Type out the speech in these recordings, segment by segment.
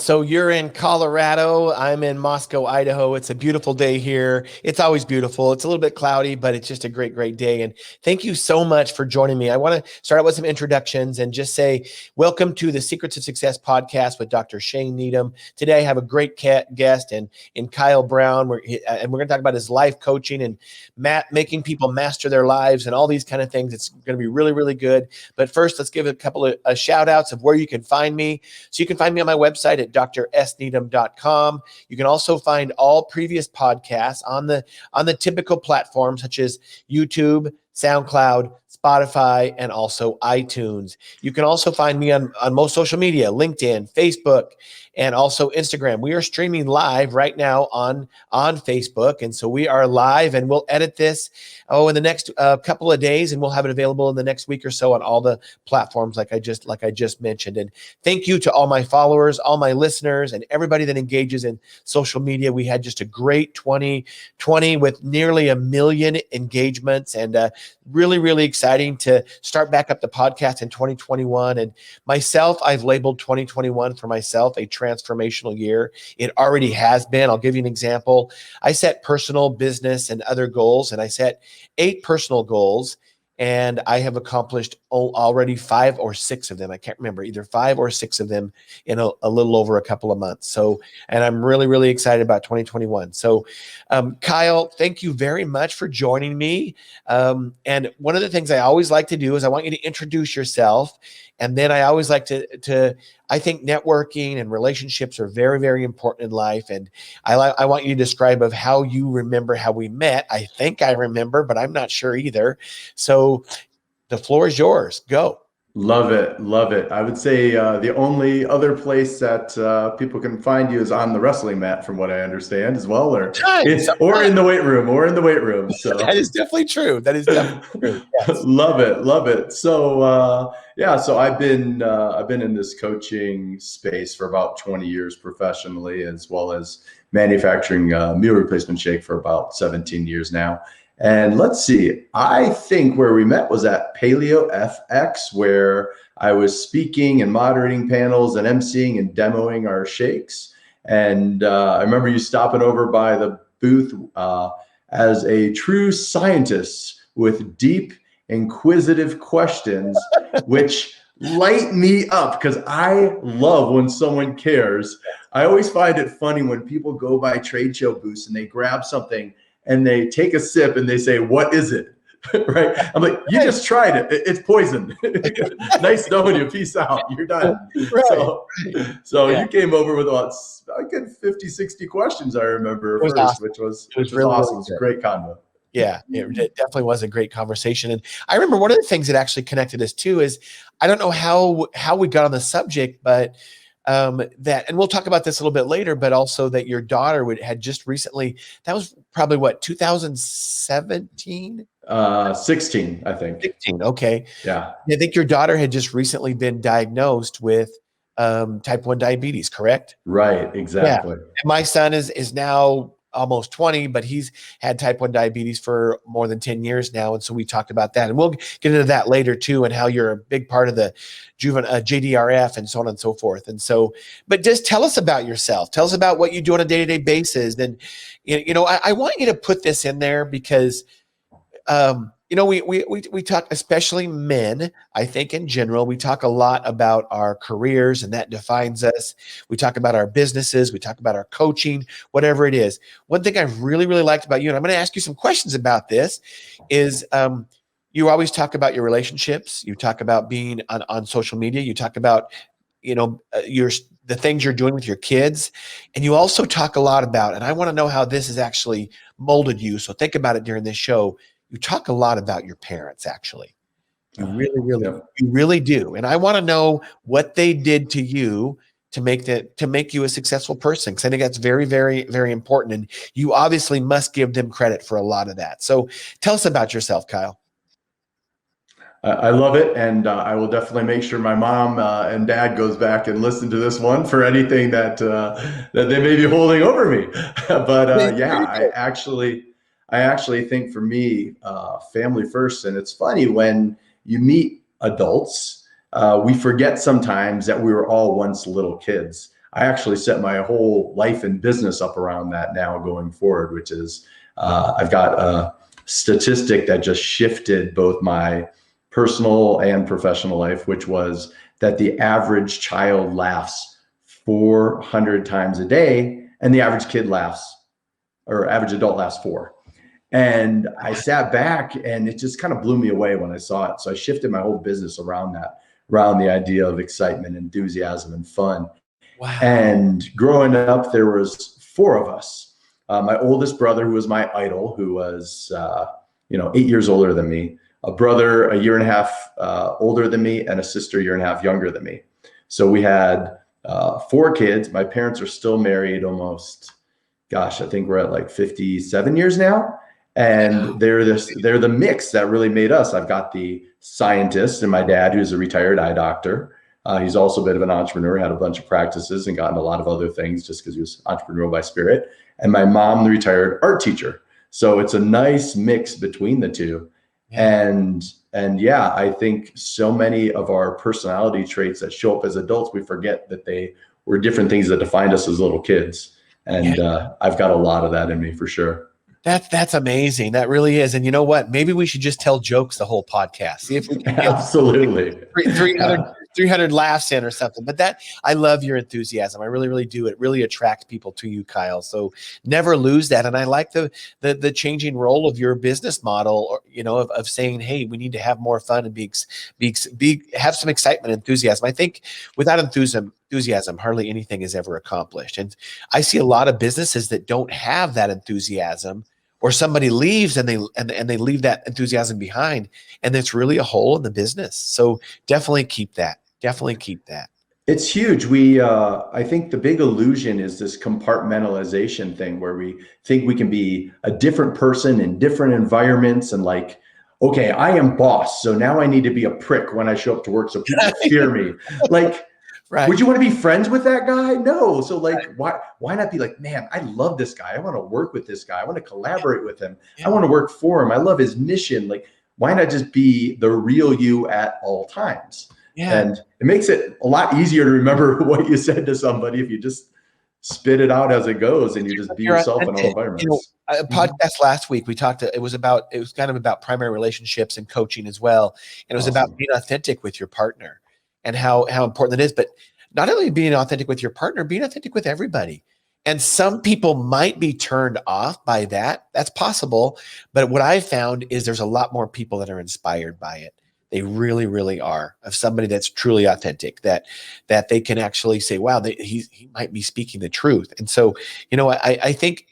So you're in Colorado. I'm in Moscow, Idaho. It's a beautiful day here. It's always beautiful. It's a little bit cloudy, but it's just a great, great day. And thank you so much for joining me. I want to start out with some introductions and just say, welcome to the Secrets of Success podcast with Dr. Shane Needham. Today, I have a great guest in Kyle Brown. And we're going to talk about his life coaching and making people master their lives and all these kind of things. It's going to be really, really good. But first, let's give a couple of shout outs of where you can find me. So you can find me on my website at drsneedham.com. You can also find all previous podcasts on the typical platforms such as YouTube, SoundCloud, Spotify, and also iTunes. You can also find me on most social media, LinkedIn, Facebook, and also Instagram. We are streaming live right now on Facebook. And so we are live, and we'll edit this in the next couple of days, and we'll have it available in the next week or so on all the platforms like I just mentioned. And thank you to all my followers, all my listeners, and everybody that engages in social media. We had just a great 2020 with nearly 1 million engagements, and really, really exciting to start back up the podcast in 2021. And myself, I've labeled 2021 for myself a transformational year. It already has been. I'll give you an example. I set personal, business, and other goals, and I set 8 personal goals, and I have accomplished already 5 or 6 of them. I can't remember, either 5 or 6 of them in a little over a couple of months. So, and I'm really, really excited about 2021. So, Kyle, thank you very much for joining me. And one of the things I always like to do is I want you to introduce yourself. And then I always like I think networking and relationships are very, very important in life. And I want you to describe of how you remember how we met. I think I remember, but I'm not sure either. So the floor is yours. Go. Love it. Love it. I would say the only other place that people can find you is on the wrestling mat, from what I understand as well, or in the weight room. So that is definitely true. That is definitely true. Yes. Love it. Love it. So so I've been in this coaching space for about 20 years professionally, as well as manufacturing meal replacement shake for about 17 years now. And let's see, I think where we met was at Paleo FX, where I was speaking and moderating panels and emceeing and demoing our shakes. And I remember you stopping over by the booth as a true scientist with deep, inquisitive questions, which light me up because I love when someone cares. I always find it funny when people go by trade show booths and they grab something and they take a sip and they say, "What is it?" Right? I'm like, "You just tried it. It's poison." Nice knowing you. Peace out. You're done. Right. So you came over with about a good 50, 60 questions, I remember first, awesome. which was really awesome. It was a great convo. Yeah, it definitely was a great conversation. And I remember one of the things that actually connected us too is, I don't know how we got on the subject, but and we'll talk about this a little bit later, but also that your daughter had just recently, that was probably what, 2017? 16, I think. 16, okay. Yeah. I think your daughter had just recently been diagnosed with type 1 diabetes, correct? Right, exactly. Yeah. And my son is now almost 20, but he's had type 1 diabetes for more than 10 years now. And so we talked about that, and we'll get into that later too, and how you're a big part of the JDRF and so on and so forth. And so, but just tell us about yourself. Tell us about what you do on a day-to-day basis. And, I want you to put this in there because, we talk, especially men, I think in general, we talk a lot about our careers, and that defines us. We talk about our businesses, we talk about our coaching, whatever it is. One thing I've really, really liked about you, and I'm going to ask you some questions about this, is you always talk about your relationships. You talk about being on social media. You talk about, the things you're doing with your kids. And you also talk a lot about, and I want to know how this has actually molded you. So think about it during this show. You talk a lot about your parents, actually. You really do. And I want to know what they did to you to make you a successful person, because I think that's very, very, very important. And you obviously must give them credit for a lot of that. So tell us about yourself, Kyle. I love it, and I will definitely make sure my mom and dad goes back and listen to this one for anything that they may be holding over me. But I actually think for me, family first. And it's funny, when you meet adults, we forget sometimes that we were all once little kids. I actually set my whole life and business up around that now going forward, which is I've got a statistic that just shifted both my personal and professional life, which was that the average child laughs 400 times a day and the average kid laughs, or average adult laughs 4. And I sat back and it just kind of blew me away when I saw it. So I shifted my whole business around that, around the idea of excitement, enthusiasm, and fun. Wow. And growing up, there was 4 of us. My oldest brother, who was my idol, who was 8 years older than me, a brother a year and a half older than me, and a sister a year and a half younger than me. So we had 4 kids. My parents are still married almost, gosh, I think we're at like 57 years now. And they're the mix that really made us. I've got the scientist and my dad, who's a retired eye doctor. He's also a bit of an entrepreneur, had a bunch of practices and gotten a lot of other things just because he was entrepreneurial by spirit. And my mom, the retired art teacher. So it's a nice mix between the two. Yeah. And yeah, I think so many of our personality traits that show up as adults, we forget that they were different things that defined us as little kids. And I've got a lot of that in me for sure. That's amazing. That really is. And you know what? Maybe we should just tell jokes the whole podcast. See if we can get absolutely 300 laughs in or something. But I love your enthusiasm. I really, really do. It really attracts people to you, Kyle. So never lose that. And I like the changing role of your business model, or, of saying, hey, we need to have more fun and have some excitement, enthusiasm. I think without enthusiasm, hardly anything is ever accomplished. And I see a lot of businesses that don't have that enthusiasm, or somebody leaves and they leave that enthusiasm behind, and it's really a hole in the business. So definitely keep that. It's huge. I think the big illusion is this compartmentalization thing where we think we can be a different person in different environments, and like, okay, I am boss, so now I need to be a prick when I show up to work so people fear me. Like, right. Would you want to be friends with that guy? No. So like, why not be like, man, I love this guy. I want to work with this guy. I want to collaborate with him. Yeah. I want to work for him. I love his mission. Like, why not just be the real you at all times? Yeah. And it makes it a lot easier to remember what you said to somebody if you just spit it out as it goes and you just be yourself in all environments. A podcast last week, we talked, it was kind of about primary relationships and coaching as well. And it was about being authentic with your partner and how important it is, but not only being authentic with your partner, being authentic with everybody. And some people might be turned off by that. That's possible. But what I've found is there's a lot more people that are inspired by it. They really, really are, of somebody that's truly authentic, that they can actually say, wow, he might be speaking the truth. And so, I think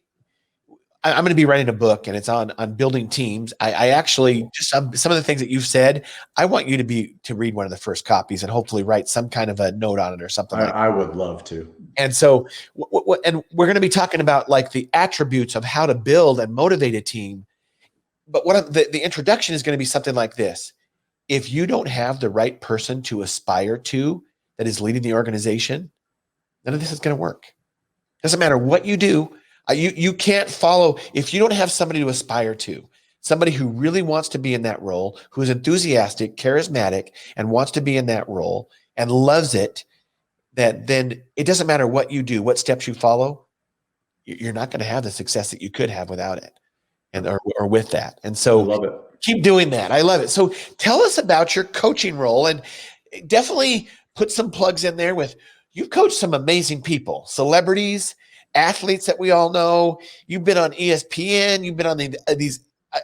I'm going to be writing a book, and it's on building teams. I actually just some of the things that you've said, I want you to read one of the first copies and hopefully write some kind of a note on it or something. I would love to. And so, and we're going to be talking about like the attributes of how to build and motivate a team. But the introduction is going to be something like this. If you don't have the right person to aspire to that is leading the organization, none of this is going to work. Doesn't matter what you do. You can't follow if you don't have somebody to aspire to, somebody who really wants to be in that role, who is enthusiastic, charismatic, and wants to be in that role and loves it, then it doesn't matter what you do, what steps you follow, you're not going to have the success that you could have without it or with that. And so I love it. Keep doing that. I love it. So tell us about your coaching role, and definitely put some plugs in there you've coached some amazing people, celebrities, athletes that we all know. You've been on ESPN. You've been on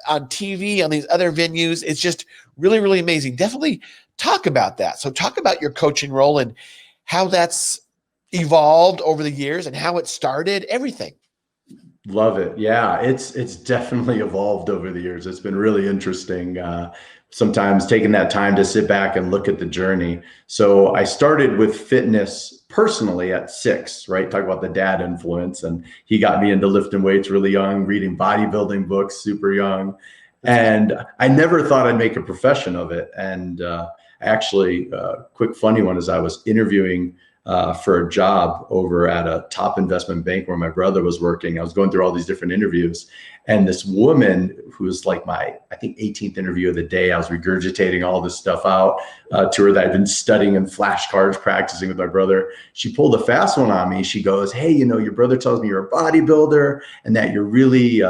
on TV, on these other venues. It's just really, really amazing. Definitely talk about that. So talk about your coaching role and how that's evolved over the years and how it started, everything. Love it. Yeah, it's definitely evolved over the years. It's been really interesting. Sometimes taking that time to sit back and look at the journey. So I started with fitness personally at 6, right? Talk about the dad influence. And he got me into lifting weights really young, reading bodybuilding books super young. And I never thought I'd make a profession of it. And actually, quick funny one is I was interviewing for a job over at a top investment bank where my brother was working. I was going through all these different interviews, and this woman who was like my, I think, 18th interview of the day, I was regurgitating all this stuff out to her that I'd been studying in flashcards, practicing with my brother. She pulled a fast one on me. She goes, "Hey, your brother tells me you're a bodybuilder and that you're really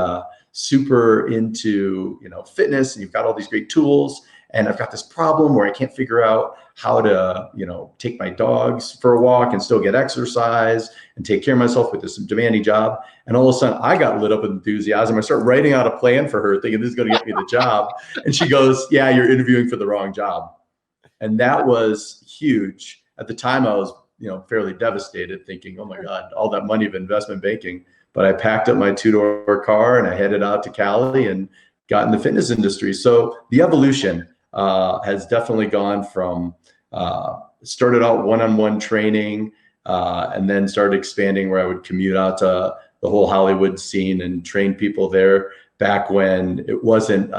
super into, fitness, and you've got all these great tools. And I've got this problem where I can't figure out how to, take my dogs for a walk and still get exercise and take care of myself with this demanding job." And all of a sudden I got lit up with enthusiasm. I start writing out a plan for her thinking this is going to get me the job. And she goes, "Yeah, you're interviewing for the wrong job." And that was huge. At the time I was, fairly devastated, thinking, oh my God, all that money of investment banking. But I packed up my 2-door car and I headed out to Cali and got in the fitness industry. So the evolution has definitely gone from started out one-on-one training and then started expanding where I would commute out to the whole Hollywood scene and train people there back when it wasn't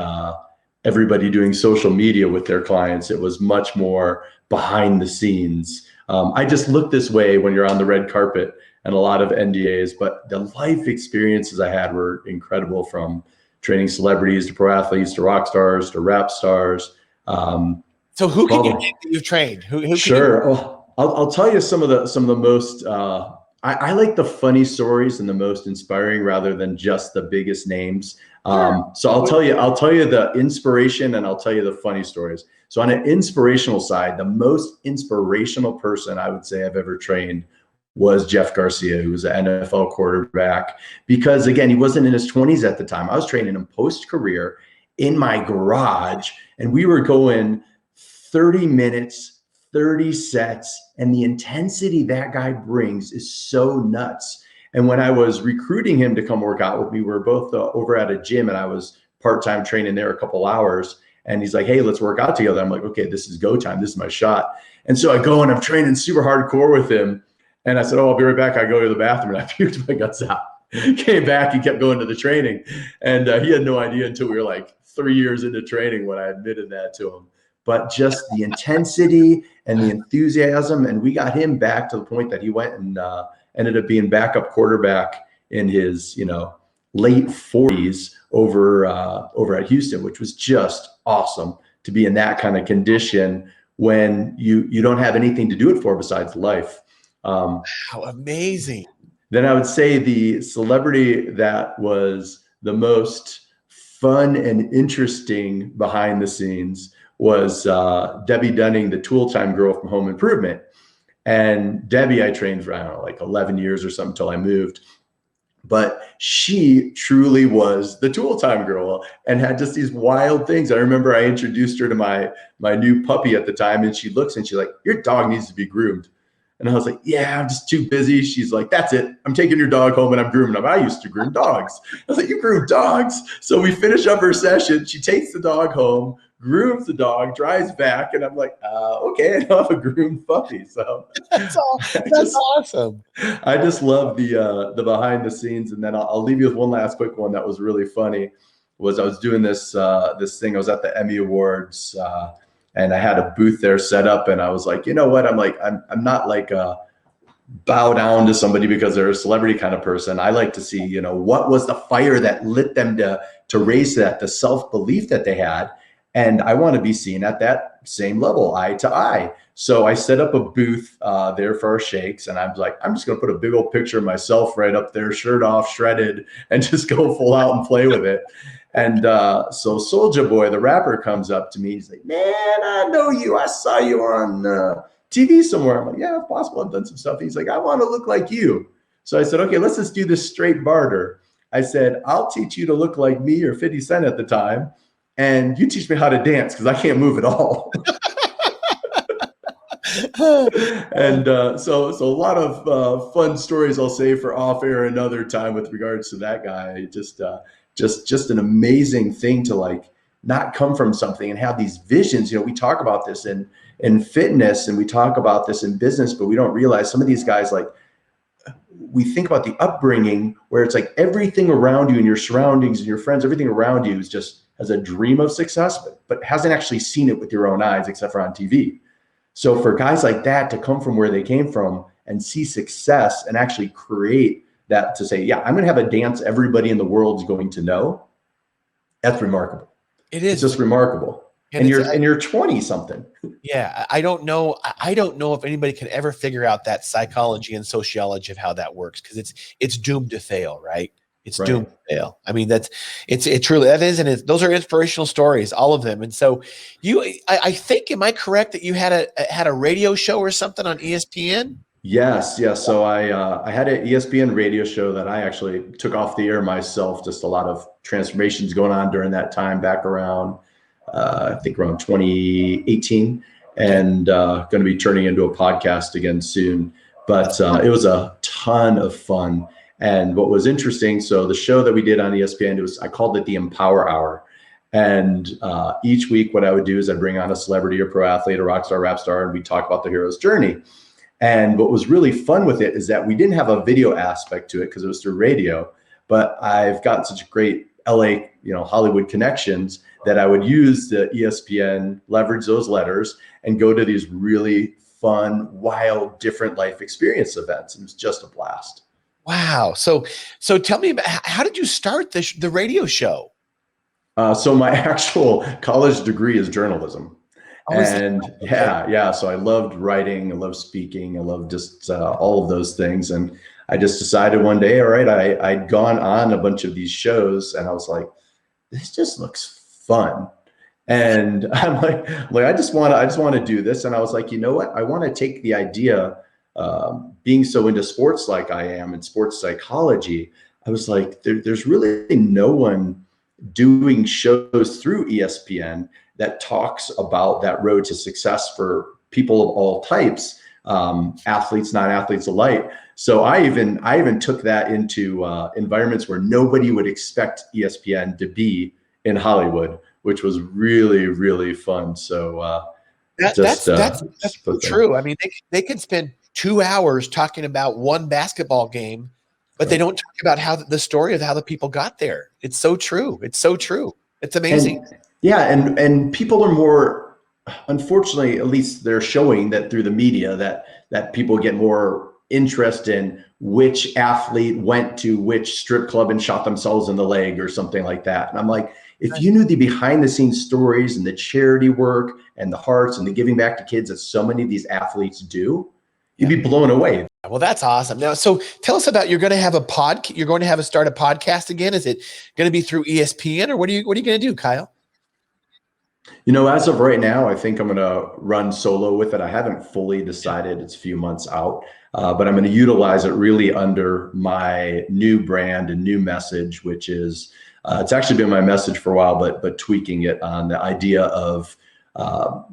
everybody doing social media with their clients. It was much more behind the scenes. I just look this way when you're on the red carpet and a lot of NDAs, but the life experiences I had were incredible, from training celebrities to pro athletes to rock stars to rap stars. So who can you name that you've trained? Who sure. I'll tell you some of the most, I like the funny stories and the most inspiring rather than just the biggest names. So I'll tell you the inspiration and I'll tell you the funny stories. So on an inspirational side, the most inspirational person I would say I've ever trained was Jeff Garcia, who was an NFL quarterback, because again, he wasn't in his 20s at the time. I was training him post-career in my garage, and we were going 30 minutes, 30 sets, and the intensity that guy brings is so nuts. And when I was recruiting him to come work out with me, we were both over at a gym, and I was part-time training there a couple hours. And he's like, "Hey, let's work out together." I'm like, "Okay, this is go time. This is my shot." And so I go and I'm training super hardcore with him. And I said, "Oh, I'll be right back." I go to the bathroom and I puked my guts out. Came back and kept going to the training. And he had no idea until we were like 3 years into training when I admitted that to him. But just the intensity and the enthusiasm. And we got him back to the point that he went and ended up being backup quarterback in his, late 40s over at Houston, which was just awesome to be in that kind of condition when you don't have anything to do it for besides life. How amazing. Then I would say the celebrity that was the most fun and interesting behind the scenes was Debbie Dunning, the Tool Time girl from Home Improvement. And Debbie, I trained for, I don't know, like 11 years or something until I moved. But she truly was the Tool Time girl and had just these wild things. I remember I introduced her to my new puppy at the time, and she looks and she's like, "Your dog needs to be groomed." And I was like, "Yeah, I'm just too busy." She's like, "That's it. I'm taking your dog home and I'm grooming him. I used to groom dogs." I was like, "You groom dogs?" So we finish up her session. She takes the dog home, grooms the dog, drives back. And I'm like, okay, I now have a groomed puppy. So that's awesome. I just love the behind the scenes. And then I'll leave you with one last quick one that was really funny. Was I was doing this thing. I was at the Emmy Awards, and I had a booth there set up, and I was like, you know what? I'm like, I'm not like a bow down to somebody because they're a celebrity kind of person. I like to see, what was the fire that lit them to raise that, the self-belief that they had. And I want to be seen at that same level, eye to eye. So I set up a booth there for our shakes, and I was like, I'm just going to put a big old picture of myself right up there, shirt off, shredded, and just go full out and play with it. And so Soulja Boy, the rapper, comes up to me. He's like, "Man, I know you. I saw you on TV somewhere." I'm like, "Yeah, it's possible. I've done some stuff." He's like, "I want to look like you." So I said, "Okay, let's just do this straight barter." I said, "I'll teach you to look like me or 50 Cent at the time, and you teach me how to dance because I can't move at all." And so a lot of fun stories I'll say for off air another time with regards to that guy. Just an amazing thing to like not come from something and have these visions. We talk about this in fitness and we talk about this in business, but we don't realize some of these guys, like, we think about the upbringing where it's like everything around you and your surroundings and your friends, everything around you is just has a dream of success, but hasn't actually seen it with your own eyes except for on TV. So for guys like that to come from where they came from and see success and actually create that, to say, yeah, I'm going to have a dance everybody in the world is going to know. That's remarkable. It It's is. just remarkable. And You're 20 something. yeah, I don't know. I don't know if anybody can ever figure out that psychology and sociology of how that works, because it's doomed to fail, right? It's Right. doomed to fail. I mean, it truly that is, and those are inspirational stories, all of them. And so I think, am I correct that you had a radio show or something on ESPN? Yes, yes. So I had an ESPN radio show that I actually took off the air myself. Just a lot of transformations going on during that time, back around I think around 2018, and going to be turning into a podcast again soon. But it was a ton of fun. And what was interesting, so the show that we did on ESPN, I called it the Empower Hour. And each week, what I would do is I'd bring on a celebrity or pro athlete, a rock star, rap star, and we talk about the hero's journey. And what was really fun with it is that we didn't have a video aspect to it because it was through radio, but I've got such great LA, Hollywood connections that I would use the ESPN, leverage those letters, and go to these really fun, wild, different life experience events. It was just a blast. Wow. So tell me about, how did you start the radio show? So my actual college degree is journalism. Oh, is that And okay? yeah. So I loved writing, I loved speaking, I loved just all of those things. And I just decided one day, all right, I'd gone on a bunch of these shows, and I was like, this just looks fun. And I'm like, I just want to do this. And I was like, you know what? I want to take the idea, being so into sports like I am, and sports psychology. I was like, there's really no one doing shows through ESPN that talks about that road to success for people of all types, athletes, non-athletes alike. So I even took that into environments where nobody would expect ESPN to be in Hollywood, which was really, really fun. So That's so true. I mean, they can spend 2 hours talking about one basketball game, but they don't talk about how the story of how the people got there. It's so true. It's so true. It's amazing. And yeah, and people are more, unfortunately, at least they're showing that through the media, that people get more interest in which athlete went to which strip club and shot themselves in the leg or something like that. And I'm like, if you knew the behind the scenes stories and the charity work and the hearts and the giving back to kids that so many of these athletes do, you'd be blown away. Well, that's awesome. Now, so tell us about, you're going to start a podcast again. Is it going to be through ESPN, or what are you going to do, Kyle? As of right now, I think I'm going to run solo with it. I haven't fully decided. It's a few months out, but I'm going to utilize it really under my new brand and new message, which is, it's actually been my message for a while, but tweaking it on the idea of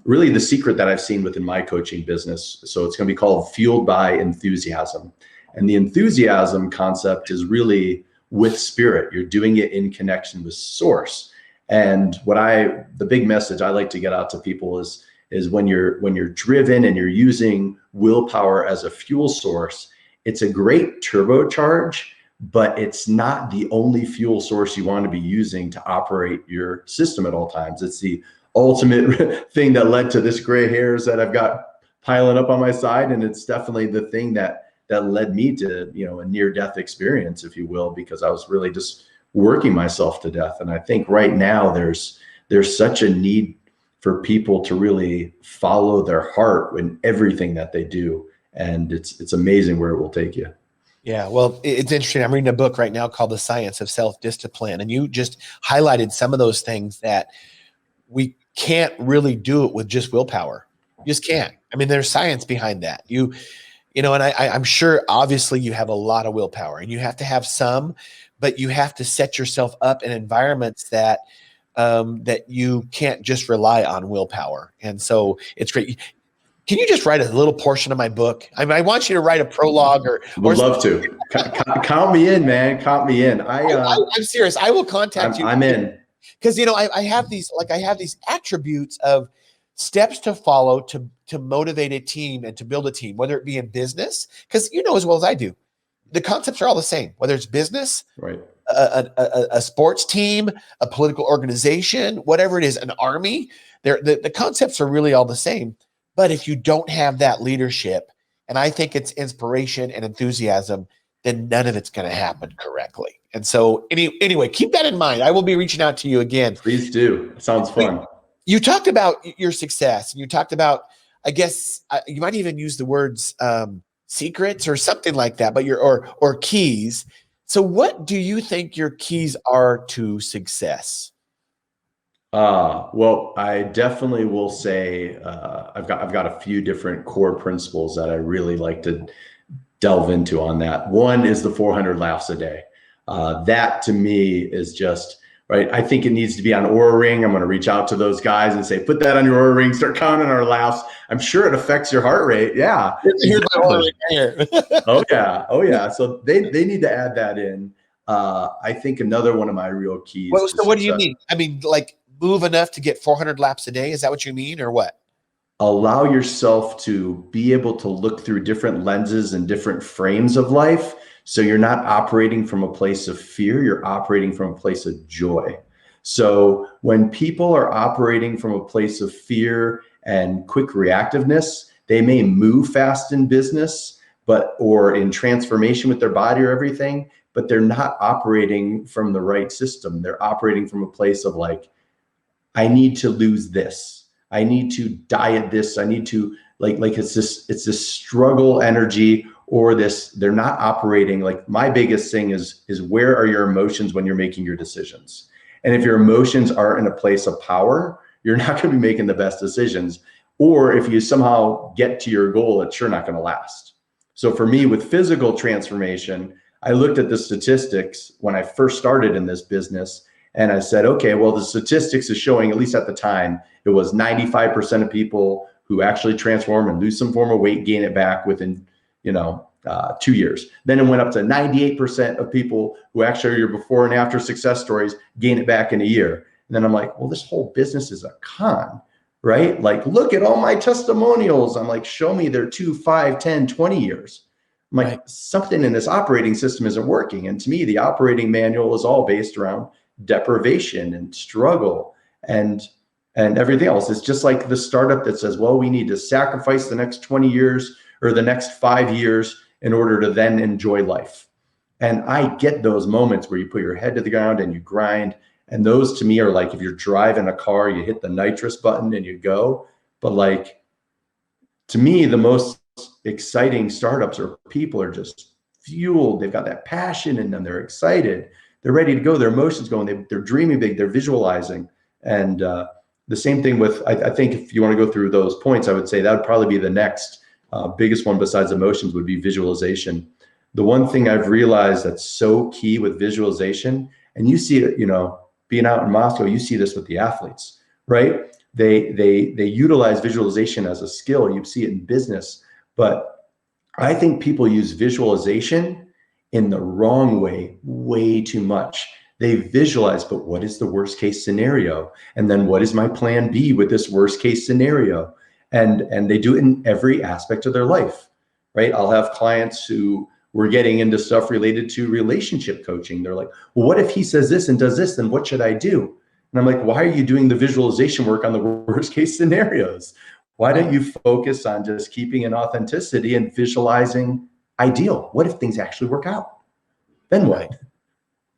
really the secret that I've seen within my coaching business. So it's going to be called Fueled by Enthusiasm. And the enthusiasm concept is really with spirit. You're doing it in connection with source. And the big message I like to get out to people is when you're driven and you're using willpower as a fuel source, it's a great turbocharge, but it's not the only fuel source you want to be using to operate your system at all times. It's the ultimate thing that led to this gray hairs that I've got piling up on my side. And it's definitely the thing that led me to, a near-death experience, if you will, because I was really just working myself to death. And I think right now there's such a need for people to really follow their heart in everything that they do. And it's amazing where it will take you. Yeah, well, it's interesting. I'm reading a book right now called The Science of Self-Discipline. And you just highlighted some of those things that we can't really do it with just willpower. You just can't. I mean, there's science behind that. And I'm sure obviously you have a lot of willpower, and you have to have some, but you have to set yourself up in environments that you can't just rely on willpower. And so it's great. Can you just write a little portion of my book? I want you to write a prologue or would love to. Count me in, man. Count me in. I'm serious. I will contact you. I'm in. Because I have these attributes of steps to follow to motivate a team and to build a team, whether it be in business, because as well as I do, the concepts are all the same, whether it's business, right, a sports team, a political organization, whatever it is, an army. The concepts are really all the same. But if you don't have that leadership, and I think it's inspiration and enthusiasm, then none of it's going to happen correctly. And so anyway, keep that in mind. I will be reaching out to you again. Please do. It sounds fun. You talked about your success, and you talked about, I guess you might even use the words secrets or something like that, but or keys. So what do you think your keys are to success? Well, I definitely will say I've got a few different core principles that I really like to delve into on that. One is the 400 laughs a day. That to me is just right. I think it needs to be on Oura Ring. I'm going to reach out to those guys and say, put that on your Oura Ring, start counting our laughs. I'm sure it affects your heart rate. Yeah. Here's my Oura Ring here. Oh yeah. Oh yeah. So they need to add that in. I think another one of my real keys. Well, so what do you mean? I mean, like move enough to get 400 laps a day. Is that what you mean or what? Allow yourself to be able to look through different lenses and different frames of life. So you're not operating from a place of fear, you're operating from a place of joy. So when people are operating from a place of fear and quick reactiveness, they may move fast in business, or in transformation with their body or everything, but they're not operating from the right system. They're operating from a place of like, I need to lose this. I need to diet this. I need to like it's this struggle energy, or this, they're not operating. Like my biggest thing is where are your emotions when you're making your decisions? And if your emotions are in a place of power, you're not going to be making the best decisions. Or if you somehow get to your goal, it's sure not going to last. So for me with physical transformation, I looked at the statistics when I first started in this business. And I said, okay, well, the statistics is showing, at least at the time, it was 95% of people who actually transform and lose some form of weight, gain it back within, 2 years. Then it went up to 98% of people who actually are your before and after success stories, gain it back in a year. And then I'm like, well, this whole business is a con, right? Like, look at all my testimonials. I'm like, show me their 2, 5, 10, 20 years. I'm like, something in this operating system isn't working. And to me, the operating manual is all based around deprivation and struggle and everything else. It's just like the startup that says, well, we need to sacrifice the next 20 years or the next 5 years in order to then enjoy life. And I get those moments where you put your head to the ground and you grind. And those to me are like, if you're driving a car, you hit the nitrous button and you go. But like, to me, the most exciting startups or people are just fueled. They've got that passion in them. They're excited. They're ready to go. Their emotions going. They're dreaming big. They're visualizing. And the same thing with, I think if you want to go through those points, I would say that would probably be the next biggest one besides emotions would be visualization. The one thing I've realized that's so key with visualization, and you see it, being out in Moscow, you see this with the athletes, right? They utilize visualization as a skill. You see it in business, but I think people use visualization in the wrong way, way too much. They visualize, but what is the worst case scenario? And then what is my plan B with this worst case scenario? And they do it in every aspect of their life, right? I'll have clients who were getting into stuff related to relationship coaching. They're like, well, what if he says this and does this, then what should I do? And I'm like, why are you doing the visualization work on the worst case scenarios? Why don't you focus on just keeping an authenticity and visualizing ideal? What if things actually work out? Then what? Right.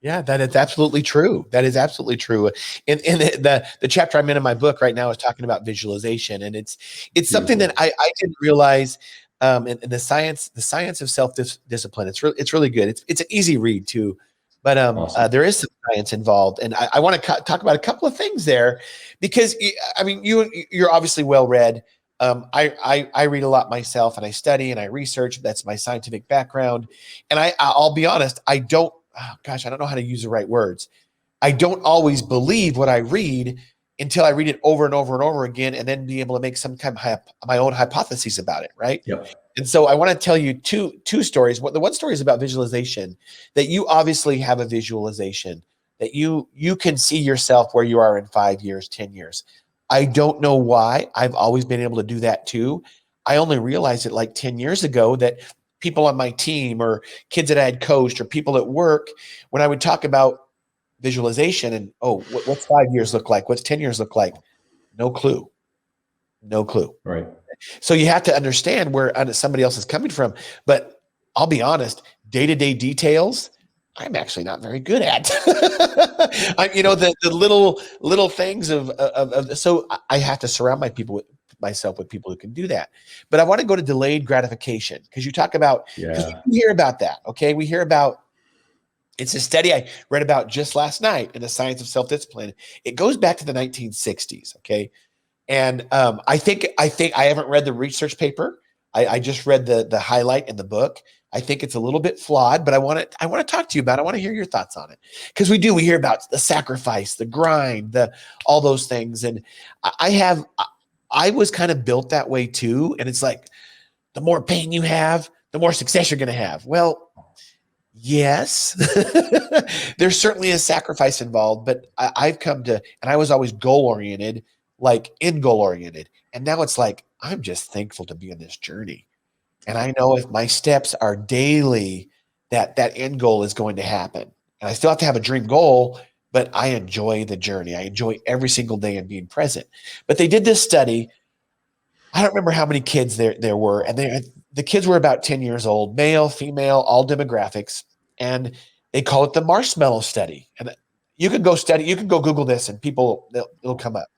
Yeah, that is absolutely true. That is absolutely true. And the chapter I'm in my book right now is talking about visualization, and it's something that I didn't realize. In the science of self-discipline, it's really good. It's an easy read too, but Awesome. there is some science involved, and I want to talk about a couple of things there, because I mean you're obviously well read. I read a lot myself, and I study and I research. That's my scientific background, and I'll be honest, I don't know how to use the right words. I don't always believe what I read until I read it over and over and over again, and then be able to make some kind of my own hypotheses about it, right? Yep. And so I want to tell you two stories. The one story is about visualization, that you obviously have a visualization, that you can see yourself where you are in 5 years, 10 years. I don't know why. I've always been able to do that too. I only realized it like 10 years ago that people on my team or kids that I had coached or people at work, when I would talk about visualization and, what's 5 years look like? What's 10 years look like? No clue. Right. So you have to understand where somebody else is coming from. But I'll be honest, day-to-day details, I'm actually not very good at. The little things so I have to surround myself with people who can do that. But I want to go to delayed gratification, because you talk about, because we hear about that. Okay. We hear about, it's a study I read about just last night in the Science of Self-Discipline. It goes back to the 1960s. Okay. And I think I haven't read the research paper. I just read the highlight in the book. I think it's a little bit flawed, but I want to talk to you about it. I want to hear your thoughts on it, because we hear about the sacrifice, the grind, all those things. And I was kind of built that way too. And it's like, the more pain you have, the more success you're going to have. Well, yes, there's certainly a sacrifice involved, but I've come to, and I was always goal-oriented, like end goal-oriented. And now it's like, I'm just thankful to be in this journey. And I know if my steps are daily, that end goal is going to happen. And I still have to have a dream goal, but I enjoy the journey. I enjoy every single day and being present. But they did this study. I don't remember how many kids there were. And the kids were about 10 years old, male, female, all demographics. And they call it the marshmallow study. And you can go Google this, and it'll come up.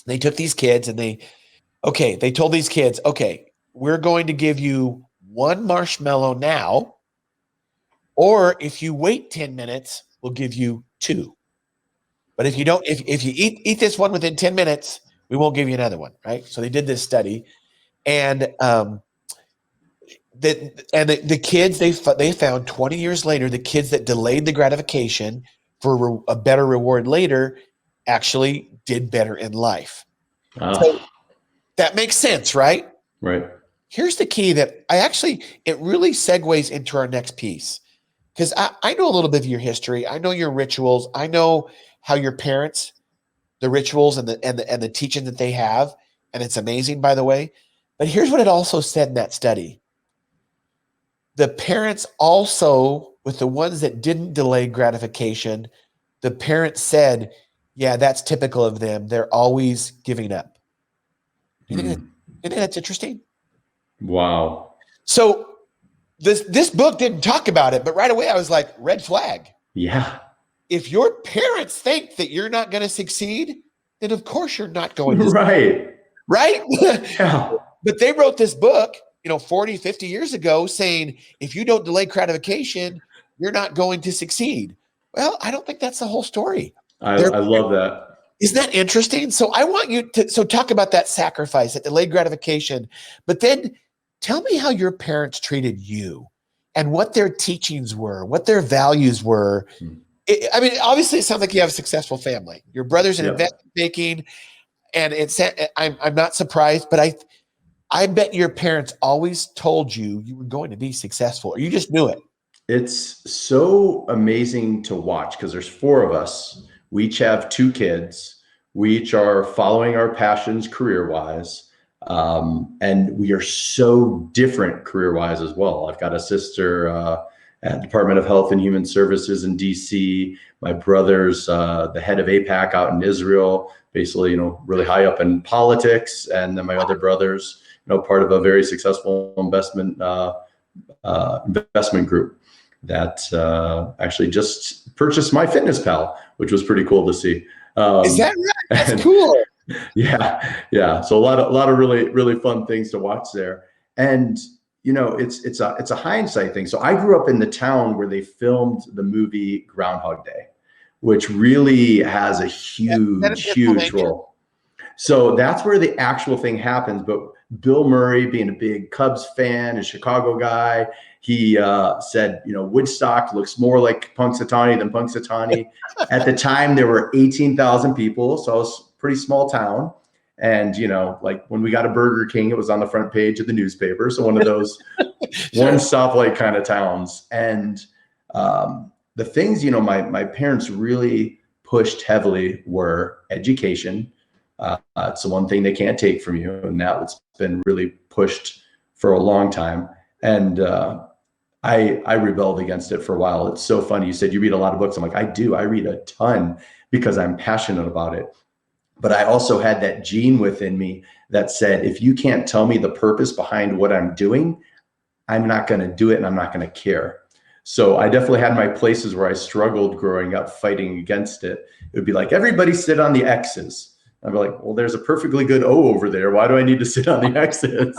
They took these kids and they told these kids, okay, we're going to give you one marshmallow now, or if you wait 10 minutes, we'll give you two. But if you eat this one within 10 minutes, we won't give you another one, right? So they did this study, and the kids, they found 20 years later, the kids that delayed the gratification for a better reward later actually did better in life. So that makes sense, right? Right. Here's the key that it really segues into our next piece, because I know a little bit of your history. I know your rituals. I know how your parents, the rituals and the teaching that they have, and it's amazing, by the way. But here's what it also said in that study. The parents also, with the ones that didn't delay gratification, the parents said, yeah, that's typical of them. They're always giving up. You think that's interesting? Wow. So this book didn't talk about it, but right away I was like, red flag. Yeah. If your parents think that you're not going to succeed, then of course you're not going to. Right? Yeah. But they wrote this book, 40, 50 years ago, saying, if you don't delay gratification, you're not going to succeed. Well, I don't think that's the whole story. I love that. Isn't that interesting? So I want you to talk about that sacrifice, that delayed gratification, but then tell me how your parents treated you and what their teachings were, what their values were. Obviously, it sounds like you have a successful family. Your brother's in investment banking, and I'm not surprised, but I bet your parents always told you were going to be successful, or you just knew it. It's so amazing to watch, because there's four of us. We each have two kids. We each are following our passions career-wise. And we are so different career-wise as well. I've got a sister at Department of Health and Human Services in DC. My brother's the head of APAC out in Israel, basically, really high up in politics. And then my other brother's, part of a very successful investment group that actually just purchased My Fitness Pal, which was pretty cool to see. Is that right? That's cool. Yeah. So a lot of really, really fun things to watch there. And, it's a hindsight thing. So I grew up in the town where they filmed the movie Groundhog Day, which really has a huge role. So that's where the actual thing happens. But Bill Murray, being a big Cubs fan, a Chicago guy, he said, Woodstock looks more like Punxsutawney than Punxsutawney. At the time, there were 18,000 people. So it was a pretty small town. And, like when we got a Burger King, it was on the front page of the newspaper. So one of those one stoplight kind of towns. And the things, my parents really pushed heavily were education. It's the one thing they can't take from you. And now it's been really pushed for a long time. And I rebelled against it for a while. It's so funny. You said you read a lot of books. I'm like, I do. I read a ton because I'm passionate about it. But I also had that gene within me that said, if you can't tell me the purpose behind what I'm doing, I'm not going to do it and I'm not going to care. So I definitely had my places where I struggled growing up fighting against it. It would be like, everybody sit on the X's. I'd be like, well, there's a perfectly good O over there. Why do I need to sit on the X's?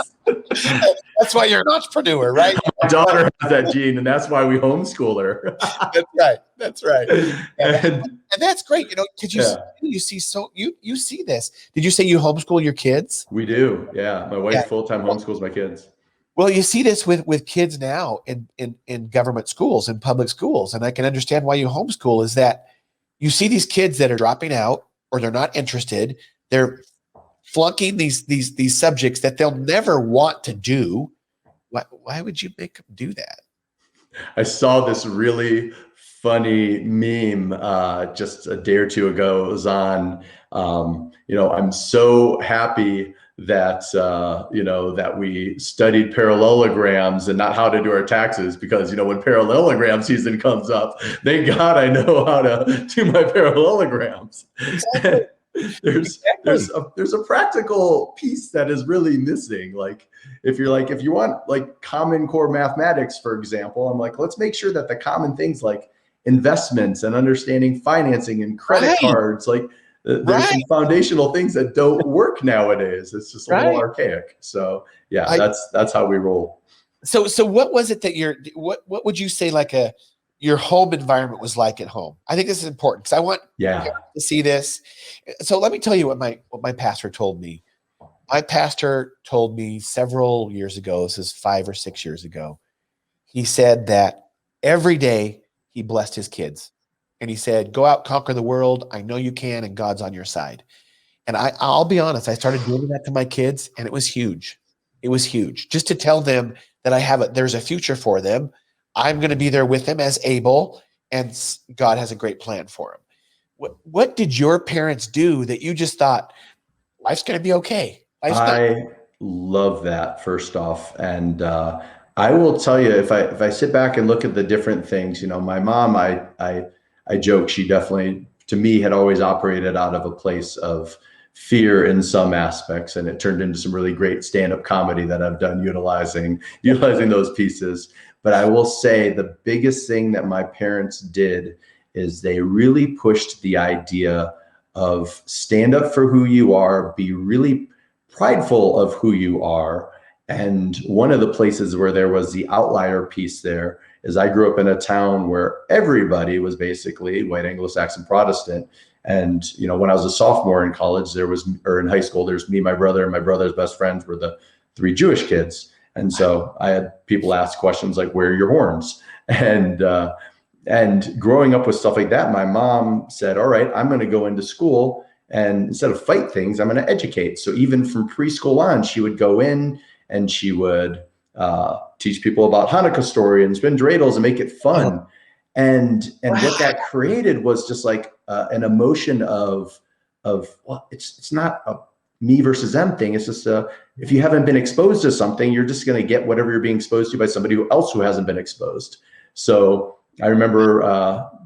That's why you're an entrepreneur, right? My daughter has that gene, and that's why we homeschool her. That's right. That's right. And that's great. Because you see, so you see this. Did you say you homeschool your kids? we do. Yeah. My wife full-time homeschools my kids. Well, you see this with kids now in government schools and public schools. And I can understand why you homeschool is that you see these kids that are dropping out or they're not interested. They're flunking these subjects that they'll never want to do. Why would you make them do that? I saw this really funny meme just a day or two ago. It was on, I'm so happy that, that we studied parallelograms and not how to do our taxes, because, when parallelogram season comes up, thank God I know how to do my parallelograms. Exactly. There's a practical piece that is really missing. Like if you want like Common Core mathematics, for example, I'm like, let's make sure that the common things like investments and understanding financing and credit cards, like there's some foundational things that don't work nowadays. It's just a little archaic. So yeah, that's how we roll. So what was it that what would you say like your home environment was like at home? I think this is important because I want to see this. So let me tell you what my pastor told me. My pastor told me several years ago, this is 5 or 6 years ago, he said that every day he blessed his kids. And he said, go out, conquer the world. I know you can, and God's on your side. And I'll be honest, I started doing that to my kids, and it was huge. It was huge. Just to tell them that there's a future for them. I'm going to be there with them as able, and God has a great plan for them. What did your parents do that you just thought, life's going to be okay? I love that, first off. And I will tell you, if I sit back and look at the different things, my mom, I joke, she definitely, to me, had always operated out of a place of fear in some aspects, and it turned into some really great stand-up comedy that I've done utilizing those pieces. But I will say the biggest thing that my parents did is they really pushed the idea of stand up for who you are, be really prideful of who you are. And one of the places where there was the outlier piece there is I grew up in a town where everybody was basically white Anglo-Saxon Protestant. And, when I was a sophomore in college, in high school, there's me, my brother, and my brother's best friends were the 3 Jewish kids. And so I had people ask questions like, where are your horns? And growing up with stuff like that, my mom said, all right, I'm going to go into school, and instead of fight things, I'm going to educate. So even from preschool on, she would go in and she would teach people about Hanukkah story and spin dreidels and make it fun. And what that created was just like an emotion of well, it's not a me versus them thing. It's just if you haven't been exposed to something, you're just going to get whatever you're being exposed to by somebody else who hasn't been exposed. So I remember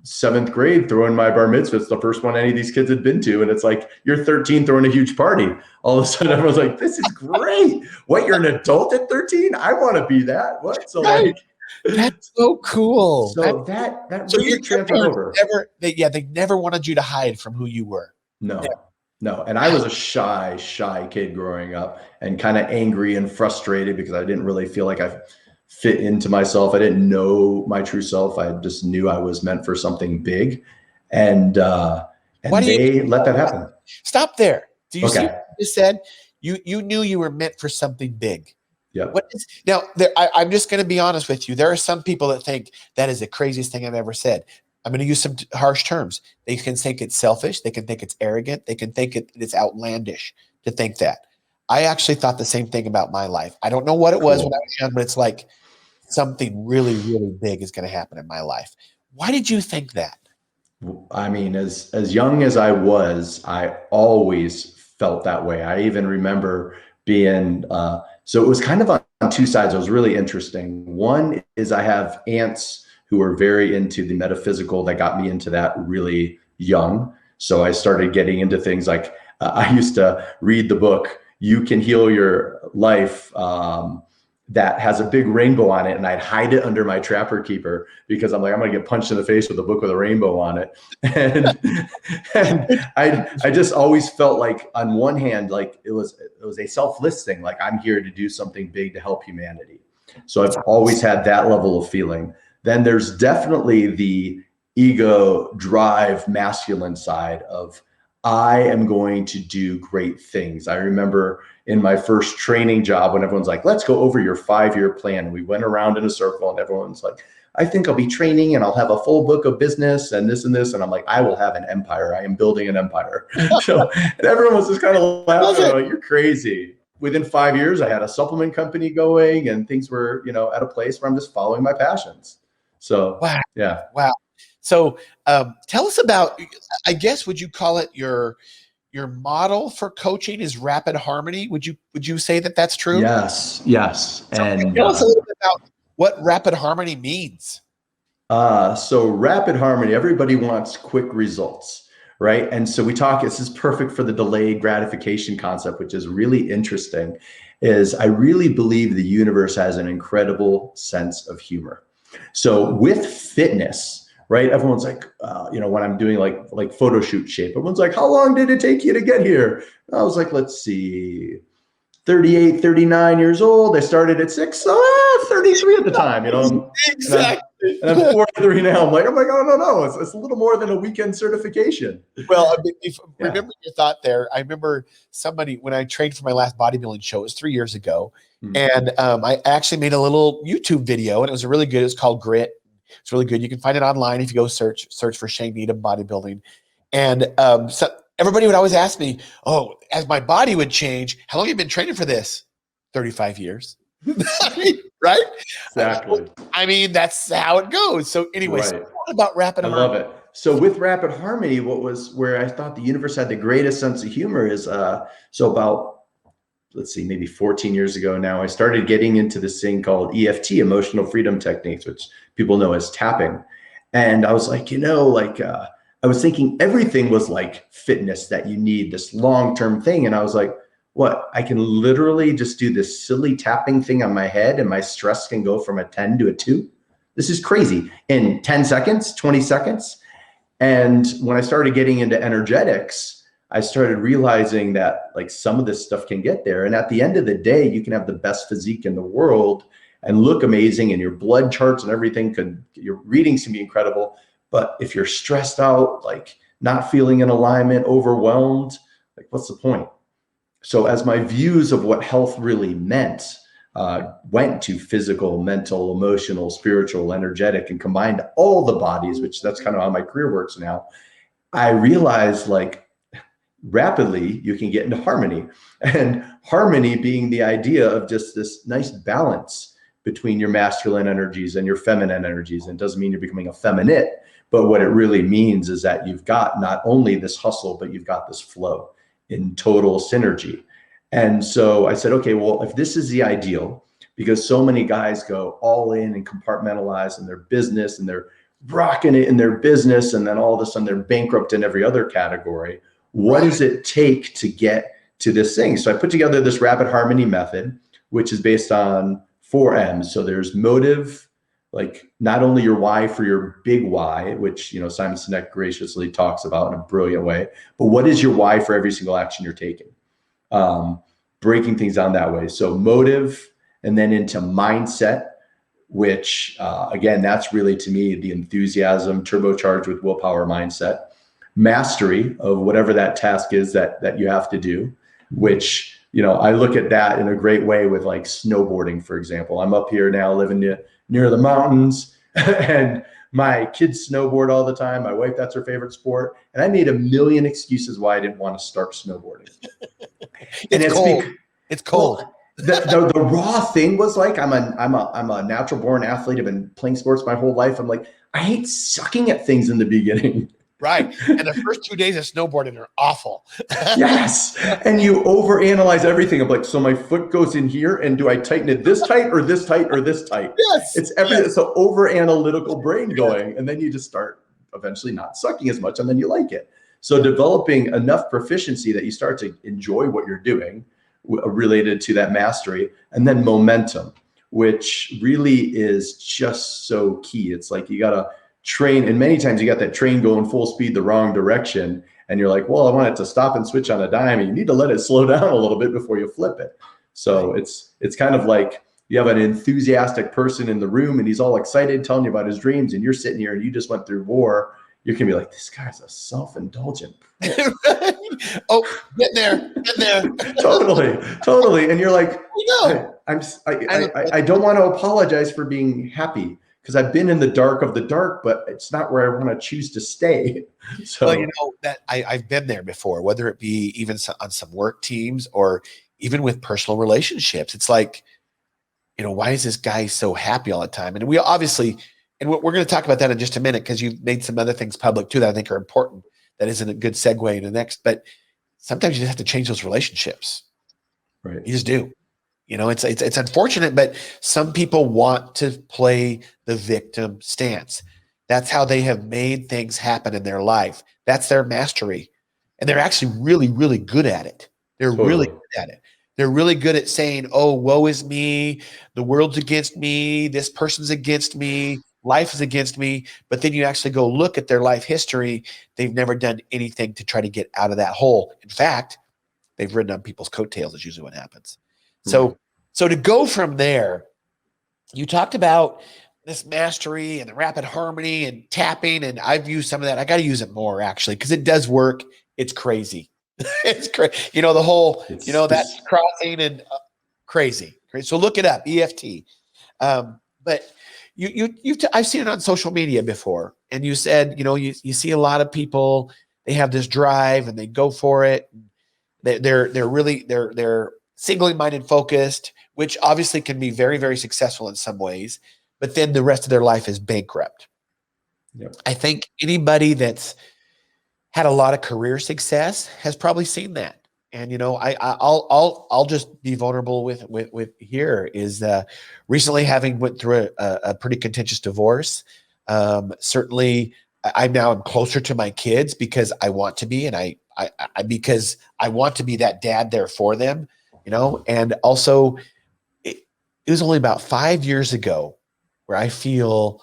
7th grade throwing my bar mitzvah. It's the first one any of these kids had been to. And it's like, you're 13 throwing a huge party. All of a sudden everyone's like, this is great. What, you're an adult at 13? I want to be that. What? So that's so cool. So that really transferred over. They never wanted you to hide from who you were. No. And I was a shy kid growing up, and kind of angry and frustrated because I didn't really feel like I fit into myself. I didn't know my true self. I just knew I was meant for something big. And they let that happen. Stop there. Do you see what you just said? You knew you were meant for something big. Yeah. I'm just going to be honest with you. There are some people that think that is the craziest thing I've ever said. I'm going to use some harsh terms. They can think it's selfish. They can think it's arrogant. They can think it's outlandish to think that. I actually thought the same thing about my life. I don't know what it was when I was young, but it's like something really, really big is going to happen in my life. Why did you think that? I mean, as young as I was, I always felt that way. I even remember being, so it was kind of on 2 sides. It was really interesting. One is I have aunts who are very into the metaphysical that got me into that really young. So I started getting into things like, I used to read the book you can heal your life that has a big rainbow on it. And I'd hide it under my trapper keeper because I'm like, I'm going to get punched in the face with a book with a rainbow on it. And I just always felt like, on one hand, like it was a selfless thing. Like, I'm here to do something big to help humanity. So I've always had that level of feeling. Then there's definitely the ego drive, masculine side of, I am going to do great things. I remember in my first training job when everyone's like, let's go over your 5-year plan. And we went around in a circle and everyone's like, I think I'll be training and I'll have a full book of business and this and this. And I'm like, I will have an empire. I am building an empire. So, and everyone was just kind of laughing. Like, you're crazy. Within 5 years, I had a supplement company going and things were, at a place where I'm just following my passions. So, wow. Yeah. Wow. So tell us about, I guess, would you call it your model for coaching is rapid harmony? Would you say that that's true? Yes. So And tell us a little bit about what rapid harmony means. So rapid harmony, everybody wants quick results, right? And so this is perfect for the delayed gratification concept, which is really interesting, is I really believe the universe has an incredible sense of humor. So with fitness, right? Everyone's like, when I'm doing like photo shoot shape, everyone's like, how long did it take you to get here? I was like, let's see, 38, 39 years old. I started at 6, so 33 at the time, Exactly. And I'm 43 now. I'm like, oh my God, no. It's a little more than a weekend certification. Well, remember your thought there. I remember somebody, when I trained for my last bodybuilding show, it was 3 years ago. And I actually made a little YouTube video, and it was really good. It was called Grit. It's really good. You can find it online if you go search for Shane Needham bodybuilding. And so everybody would always ask me, oh, as my body would change, how long have you been training for this? 35 years. Right? Exactly. I mean, that's how it goes. So anyway, so what about rapid harmony? I love it. So with rapid harmony, where I thought the universe had the greatest sense of humor is, so about, let's see, maybe 14 years ago now, I started getting into this thing called EFT, emotional freedom techniques, which people know as tapping. And I was like, I was thinking everything was like fitness, that you need this long-term thing. And I was like, what? I can literally just do this silly tapping thing on my head and my stress can go from a 10 to a 2. This is crazy in 10 seconds, 20 seconds. And when I started getting into energetics, I started realizing that like some of this stuff can get there. And at the end of the day, you can have the best physique in the world and look amazing, and your blood charts and everything your readings can be incredible. But if you're stressed out, like not feeling in alignment, overwhelmed, like what's the point? So as my views of what health really meant went to physical, mental, emotional, spiritual, energetic, and combined all the bodies, which that's kind of how my career works now, I realized like rapidly you can get into harmony, and harmony being the idea of just this nice balance between your masculine energies and your feminine energies. And it doesn't mean you're becoming effeminate, but what it really means is that you've got not only this hustle, but you've got this flow in total synergy. And so I said, okay, well, if this is the ideal, because so many guys go all in and compartmentalize in their business and they're rocking it in their business, and then all of a sudden they're bankrupt in every other category. What does it take to get to this thing? So I put together this rapid harmony method, which is based on 4 M's. So there's motive, like not only your why for your big why, which, Simon Sinek graciously talks about in a brilliant way, but what is your why for every single action you're taking? Breaking things down that way. So motive, and then into mindset, which again, that's really to me, the enthusiasm turbocharged with willpower mindset. Mastery of whatever that task is that you have to do, which, I look at that in a great way with like snowboarding, for example. I'm up here now living near the mountains and my kids snowboard all the time. My wife, that's her favorite sport. And I made a million excuses why I didn't want to start snowboarding. It's cold. It's cold. The raw thing was like, I'm a natural born athlete. I've been playing sports my whole life. I'm like, I hate sucking at things in the beginning. Right. And the first 2 days of snowboarding are awful. Yes. And you overanalyze everything. I'm like, so my foot goes in here, and do I tighten it this tight or this tight or this tight? Yes. It's everything. It's an over analytical brain going. And then you just start eventually not sucking as much, and then you like it. So developing enough proficiency that you start to enjoy what you're doing, related to that mastery. And then momentum, which really is just so key. It's like you got to train, and many times you got that train going full speed the wrong direction, and you're like, well, I want it to stop and switch on a dime, and you need to let it slow down a little bit before you flip it. So it's kind of like you have an enthusiastic person in the room and he's all excited telling you about his dreams, and you're sitting here and you just went through war. You can be like, this guy's a self-indulgent. Oh, get there. Totally. And you're like, I don't want to apologize for being happy, because I've been in the dark of the dark, but it's not where I want to choose to stay. So, well, that I've been there before, whether it be even on some work teams or even with personal relationships. It's like, why is this guy so happy all the time? And we obviously, and we're going to talk about that in just a minute, because you've made some other things public too that I think are important. That isn't a good segue into the next, but sometimes you just have to change those relationships. Right. You just do. It's unfortunate, but some people want to play the victim stance. That's how they have made things happen in their life. That's their mastery. And they're actually really, really good at it. They're really good at it. They're really good at saying, oh, woe is me. The world's against me. This person's against me. Life is against me. But then you actually go look at their life history. They've never done anything to try to get out of that hole. In fact, they've ridden on people's coattails is usually what happens. So to go from there, you talked about this mastery and the rapid harmony and tapping, and I've used some of that. I got to use it more, actually, because it does work. It's crazy. It's crazy. The whole, that crossing and crazy. So look it up, EFT. But I've seen it on social media before, and you said, you see a lot of people, they have this drive and they go for it. They're singly-minded focused, which obviously can be very, very successful in some ways, but then the rest of their life is bankrupt. Yep. I think anybody that's had a lot of career success has probably seen that. And, I'll just be vulnerable with here is recently having went through a pretty contentious divorce. Certainly I now am closer to my kids because I want to be, and because I want to be that dad there for them. And also it was only about 5 years ago where I feel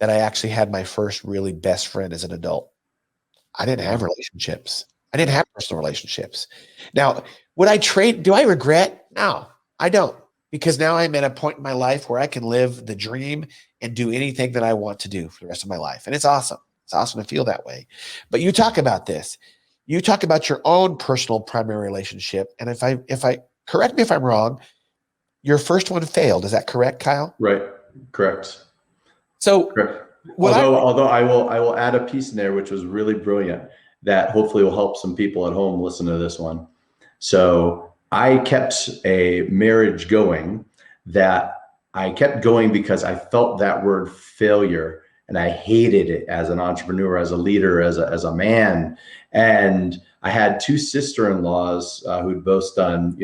that I actually had my first really best friend as an adult. I didn't have relationships. I didn't have personal relationships. Now, do I regret? No, I don't, because now I'm at a point in my life where I can live the dream and do anything that I want to do for the rest of my life. And it's awesome. It's awesome to feel that way. But you talk about this. You talk about your own personal primary relationship. And if I correct me if I'm wrong, your first one failed. Is that correct, Kyle? Right. Correct. So, although I will add a piece in there, which was really brilliant, that hopefully will help some people at home listen to this one. So I kept a marriage going that I kept going because I felt that word failure, and I hated it as an entrepreneur, as a leader, as a man. And I had two sister-in-laws who'd both done,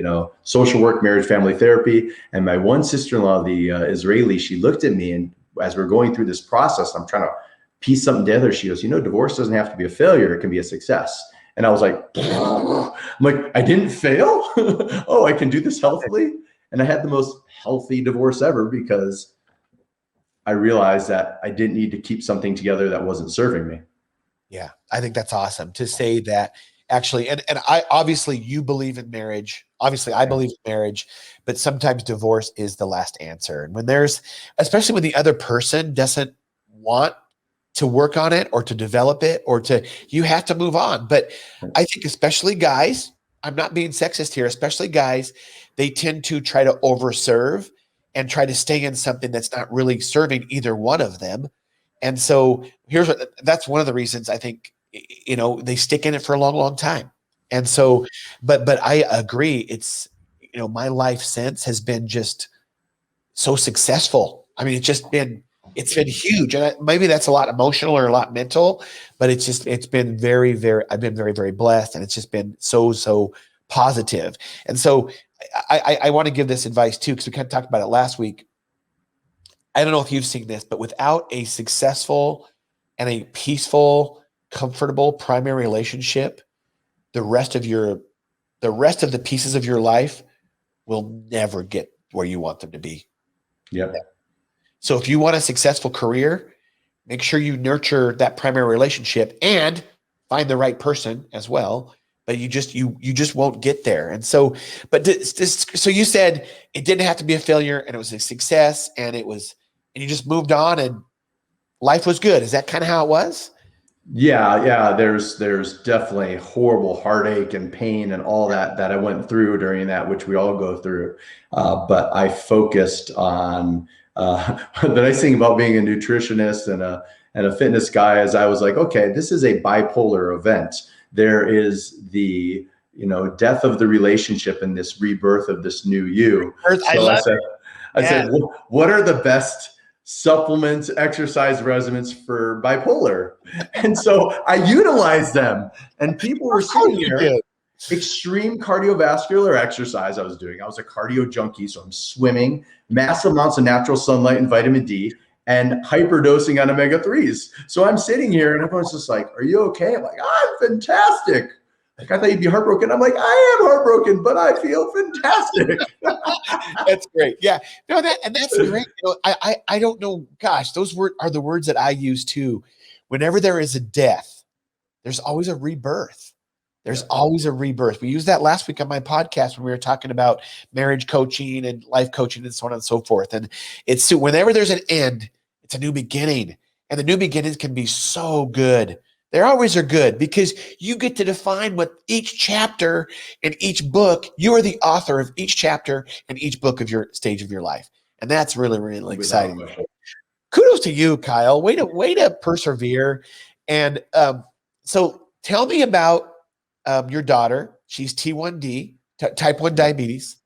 social work, marriage, family therapy. And my one sister-in-law, the Israeli, she looked at me, and as we're going through this process, I'm trying to piece something together. She goes, divorce doesn't have to be a failure. It can be a success. And I was like, I didn't fail. Oh, I can do this healthily. And I had the most healthy divorce ever because I realized that I didn't need to keep something together that wasn't serving me. Yeah, I think that's awesome to say that actually. And I obviously you believe in marriage. Obviously, I believe in marriage, but sometimes divorce is the last answer. And especially when the other person doesn't want to work on it or to develop it you have to move on. But I think especially guys, I'm not being sexist here, especially guys, they tend to try to overserve and try to stay in something that's not really serving either one of them. And so that's one of the reasons I think, they stick in it for a long, long time. And so, but I agree. It's, my life since has been just so successful. I mean, it's been huge. And maybe that's a lot emotional or a lot mental, but it's been very, very, I've been very, very blessed, and it's just been so positive. And so I want to give this advice too, because we kind of talked about it last week. I don't know if you've seen this, but without a successful and a peaceful, comfortable primary relationship, the rest of the pieces of your life will never get where you want them to be. Yep. So if you want a successful career, make sure you nurture that primary relationship and find the right person as well. But you just won't get there. And so, so you said it didn't have to be a failure, and it was a success, and you just moved on, and life was good. Is that kind of how it was? Yeah. There's definitely horrible heartache and pain and all that I went through during that, which we all go through. But I focused on the nice thing about being a nutritionist and a fitness guy is I was like, okay, this is a bipolar event. There is the death of the relationship and this rebirth of this new you. So I said, what are the best supplements, exercise regimens for bipolar? And so I utilized them, and people were sitting here. Extreme cardiovascular exercise I was doing. I was a cardio junkie, so I'm swimming, massive amounts of natural sunlight and vitamin D, and hyperdosing on omega-3s. So I'm sitting here, and everyone's just like, "Are you okay?" I'm like, "I'm fantastic." Like, I thought you'd be heartbroken. I'm like, I am heartbroken, but I feel fantastic. That's great. Yeah. No, that's great. I don't know. Gosh, those are the words that I use too. Whenever there is a death, there's always a rebirth. There's always a rebirth. We used that last week on my podcast when we were talking about marriage coaching and life coaching and so on and so forth. And it's whenever there's an end, it's a new beginning. And the new beginnings can be so good. They always are good because you get to define what each chapter in each book, you are the author of each chapter and each book of your stage of your life. And that's really, really exciting. Kudos to you, Kyle. Way to persevere. And so tell me about your daughter. She's T1D, type 1 diabetes.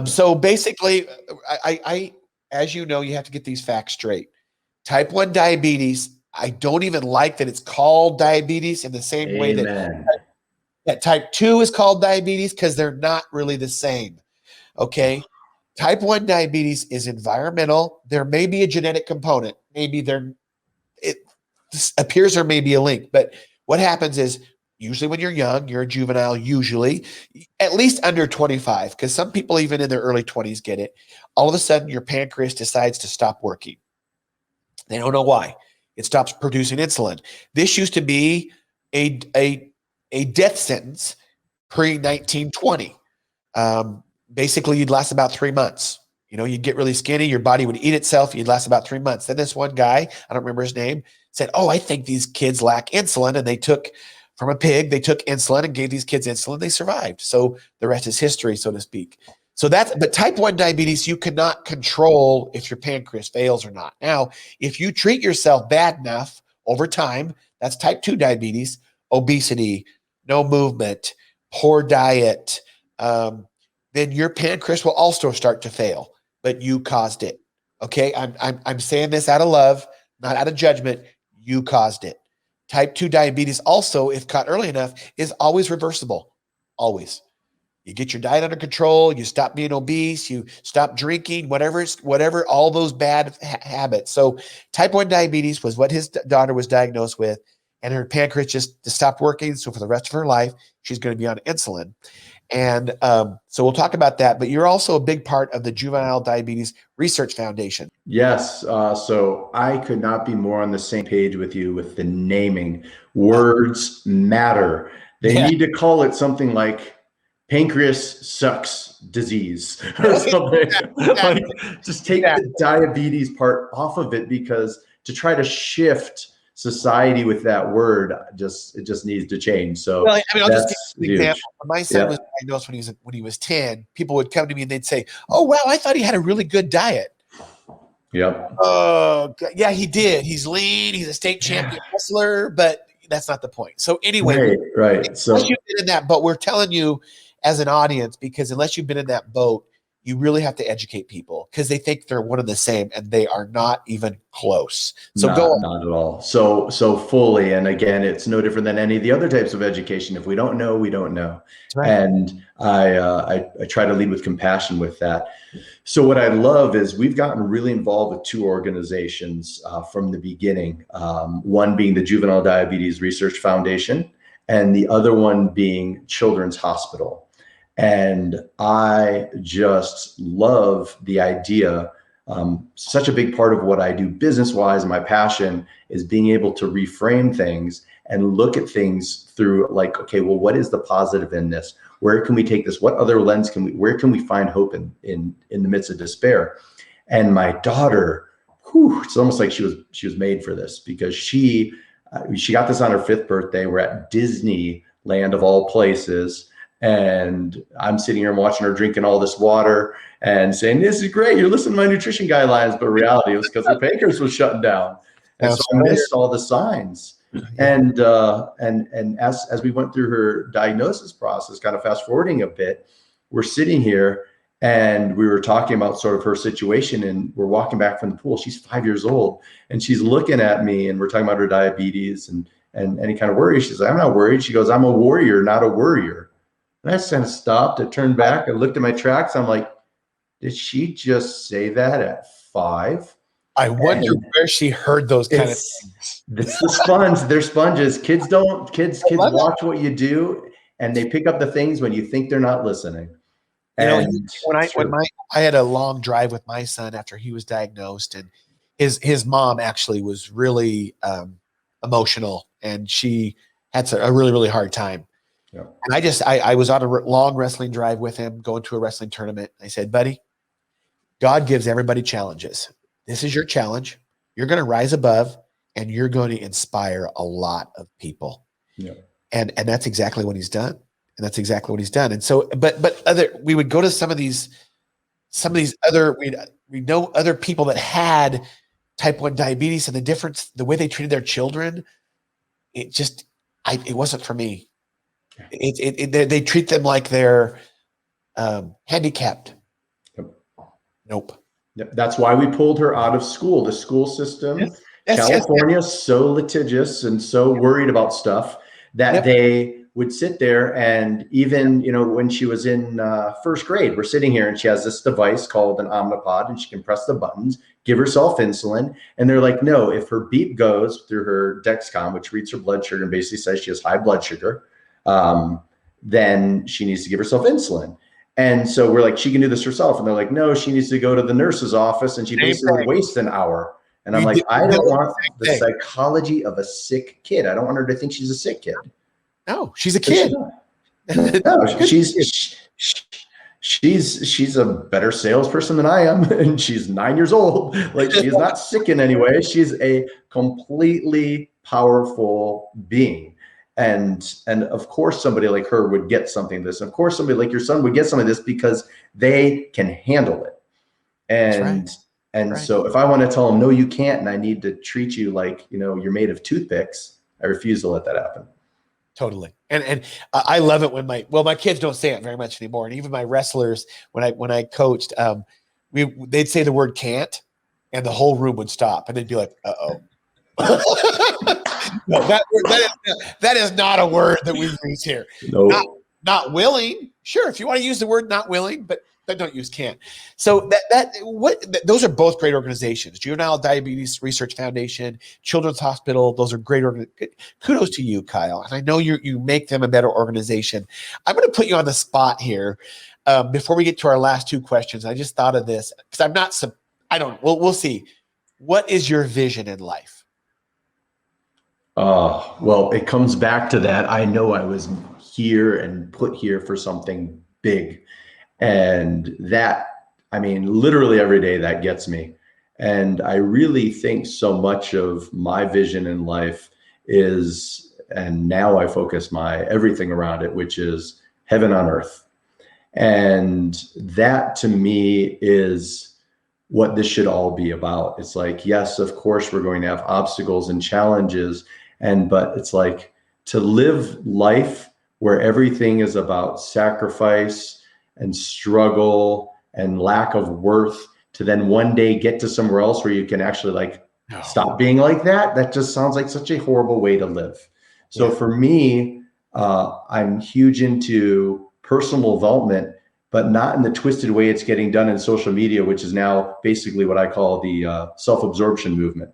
So basically, I, as you know, you have to get these facts straight. Type 1 diabetes, I don't even like that it's called diabetes in the same way that type 2 is called diabetes, because they're not really the same. Okay. Type 1 diabetes is environmental. There may be a genetic component. Maybe it appears there may be a link, but what happens is usually when you're young, you're a juvenile, usually at least under 25, because some people even in their early 20s get it. All of a sudden your pancreas decides to stop working. They don't know why. It stops producing insulin. This used to be a death sentence pre-1920. Basically, you'd last about 3 months. You'd get really skinny. Your body would eat itself. You'd last about 3 months. Then this one guy, I don't remember his name, said, "Oh, I think these kids lack insulin." And they took from a pig, they took insulin and gave these kids insulin. They survived. So the rest is history, so to speak. But type 1 diabetes, you cannot control if your pancreas fails or not. Now, if you treat yourself bad enough over time, that's type 2 diabetes, obesity, no movement, poor diet, then your pancreas will also start to fail, but you caused it. Okay. I'm saying this out of love, not out of judgment. You caused it. Type 2 diabetes also, if caught early enough, is always reversible. Always. You get your diet under control, you stop being obese, you stop drinking, whatever, all those bad habits. So type 1 diabetes was what his daughter was diagnosed with, and her pancreas just stopped working. So for the rest of her life, she's going to be on insulin. And so we'll talk about that, but you're also a big part of the Juvenile Diabetes Research Foundation. Yes. So I could not be more on the same page with you with the naming. Words matter. They need to call it something like pancreas sucks disease or something. Like, just take the diabetes part off of it, because to try to shift society with that word, it just needs to change. So I'll just give you an example. My son was diagnosed when he was 10. People would come to me and they'd say, "Oh, wow, I thought he had a really good diet." Yep. Yeah, he did. He's lean. He's a state champion wrestler, but that's not the point. So anyway, right. So unless you've been in that boat, we're telling you as an audience, because unless you've been in that boat, you really have to educate people, because they think they're one and the same, and they are not even close. So not at all. So fully. And again, it's no different than any of the other types of education. If we don't know, we don't know. Right. And I try to lead with compassion with that. So what I love is we've gotten really involved with 2 organizations from the beginning. One being the Juvenile Diabetes Research Foundation, and the other one being Children's Hospital. And I just love the idea. Such a big part of what I do business-wise, my passion is being able to reframe things and look at things through like, okay, well, what is the positive in this? Where can we take this? What other lens where can we find hope in the midst of despair? And my daughter, it's almost like she was made for this, because she got this on her 5th birthday. We're at Disneyland of all places. And I'm sitting here and watching her drinking all this water and saying, this is great, you're listening to my nutrition guidelines. But reality, it was because her pancreas was shutting down. And so I missed all the signs. And as we went through her diagnosis process, kind of fast forwarding a bit, we're sitting here and we were talking about sort of her situation, and we're walking back from the pool. She's 5 years old and she's looking at me, and we're talking about her diabetes and any kind of worry. She's like, I'm not worried. She goes, I'm a warrior, not a worrier. And I just kind of stopped. I turned back. I looked at my tracks. I'm like, did she just say that at 5? I wonder where she heard those kind of things. It's the sponge. They're sponges. Kids watch what you do, and they pick up the things when you think they're not listening. When I had a long drive with my son after he was diagnosed, and his mom actually was really emotional, and she had a really, really hard time. Yeah. And I was on a long wrestling drive with him, going to a wrestling tournament. I said, buddy, God gives everybody challenges. This is your challenge. You're going to rise above, and you're going to inspire a lot of people. Yeah. And that's exactly what he's done. And that's exactly what he's done. And so, we would go to some of these other, we know other people that had type 1 diabetes, and the way they treated their children, it wasn't for me. They treat them like they're handicapped. Yep. Nope. Yep. That's why we pulled her out of school. The school system, California, is so litigious and so worried about stuff that they would sit there, and even, when she was in 1st grade, we're sitting here and she has this device called an Omnipod, and she can press the buttons, give herself insulin. And they're like, no, if her beep goes through her Dexcom, which reads her blood sugar and basically says she has high blood sugar, then she needs to give herself insulin. And so we're like, she can do this herself. And they're like, no, she needs to go to the nurse's office, and she basically wastes an hour. And I'm like, I don't want the psychology of a sick kid. I don't want her to think she's a sick kid. No, she's a kid. No, she's a better salesperson than I am, and she's 9 years old. Like, she's not sick in any way. She's a completely powerful being. And of course, somebody like her would get something of this. Of course, somebody like your son would get some of this, because they can handle it. And so if I want to tell them, no, you can't, and I need to treat you like, you're made of toothpicks, I refuse to let that happen. Totally. And I love it when my kids don't say it very much anymore. And even my wrestlers, when I coached, they'd say the word can't, and the whole room would stop, and they'd be like, uh-oh. No, that is not a word that we use here. No. Not willing. Sure, if you want to use the word not willing, but don't use can't. So those are both great organizations. Juvenile Diabetes Research Foundation, Children's Hospital, those are great kudos to you, Kyle. And I know you make them a better organization. I'm going to put you on the spot here before we get to our last 2 questions. I just thought of this because we'll see. What is your vision in life? Well, it comes back to that. I know I was here and put here for something big. And that, literally every day that gets me. And I really think so much of my vision in life is, and now I focus my everything around it, which is heaven on earth. And that to me is what this should all be about. It's like, yes, of course, we're going to have obstacles and challenges, but it's like to live life where everything is about sacrifice and struggle and lack of worth, to then one day get to somewhere else where you can actually stop being like that. That just sounds like such a horrible way to live. So for me, I'm huge into personal development, but not in the twisted way it's getting done in social media, which is now basically what I call the self-absorption movement.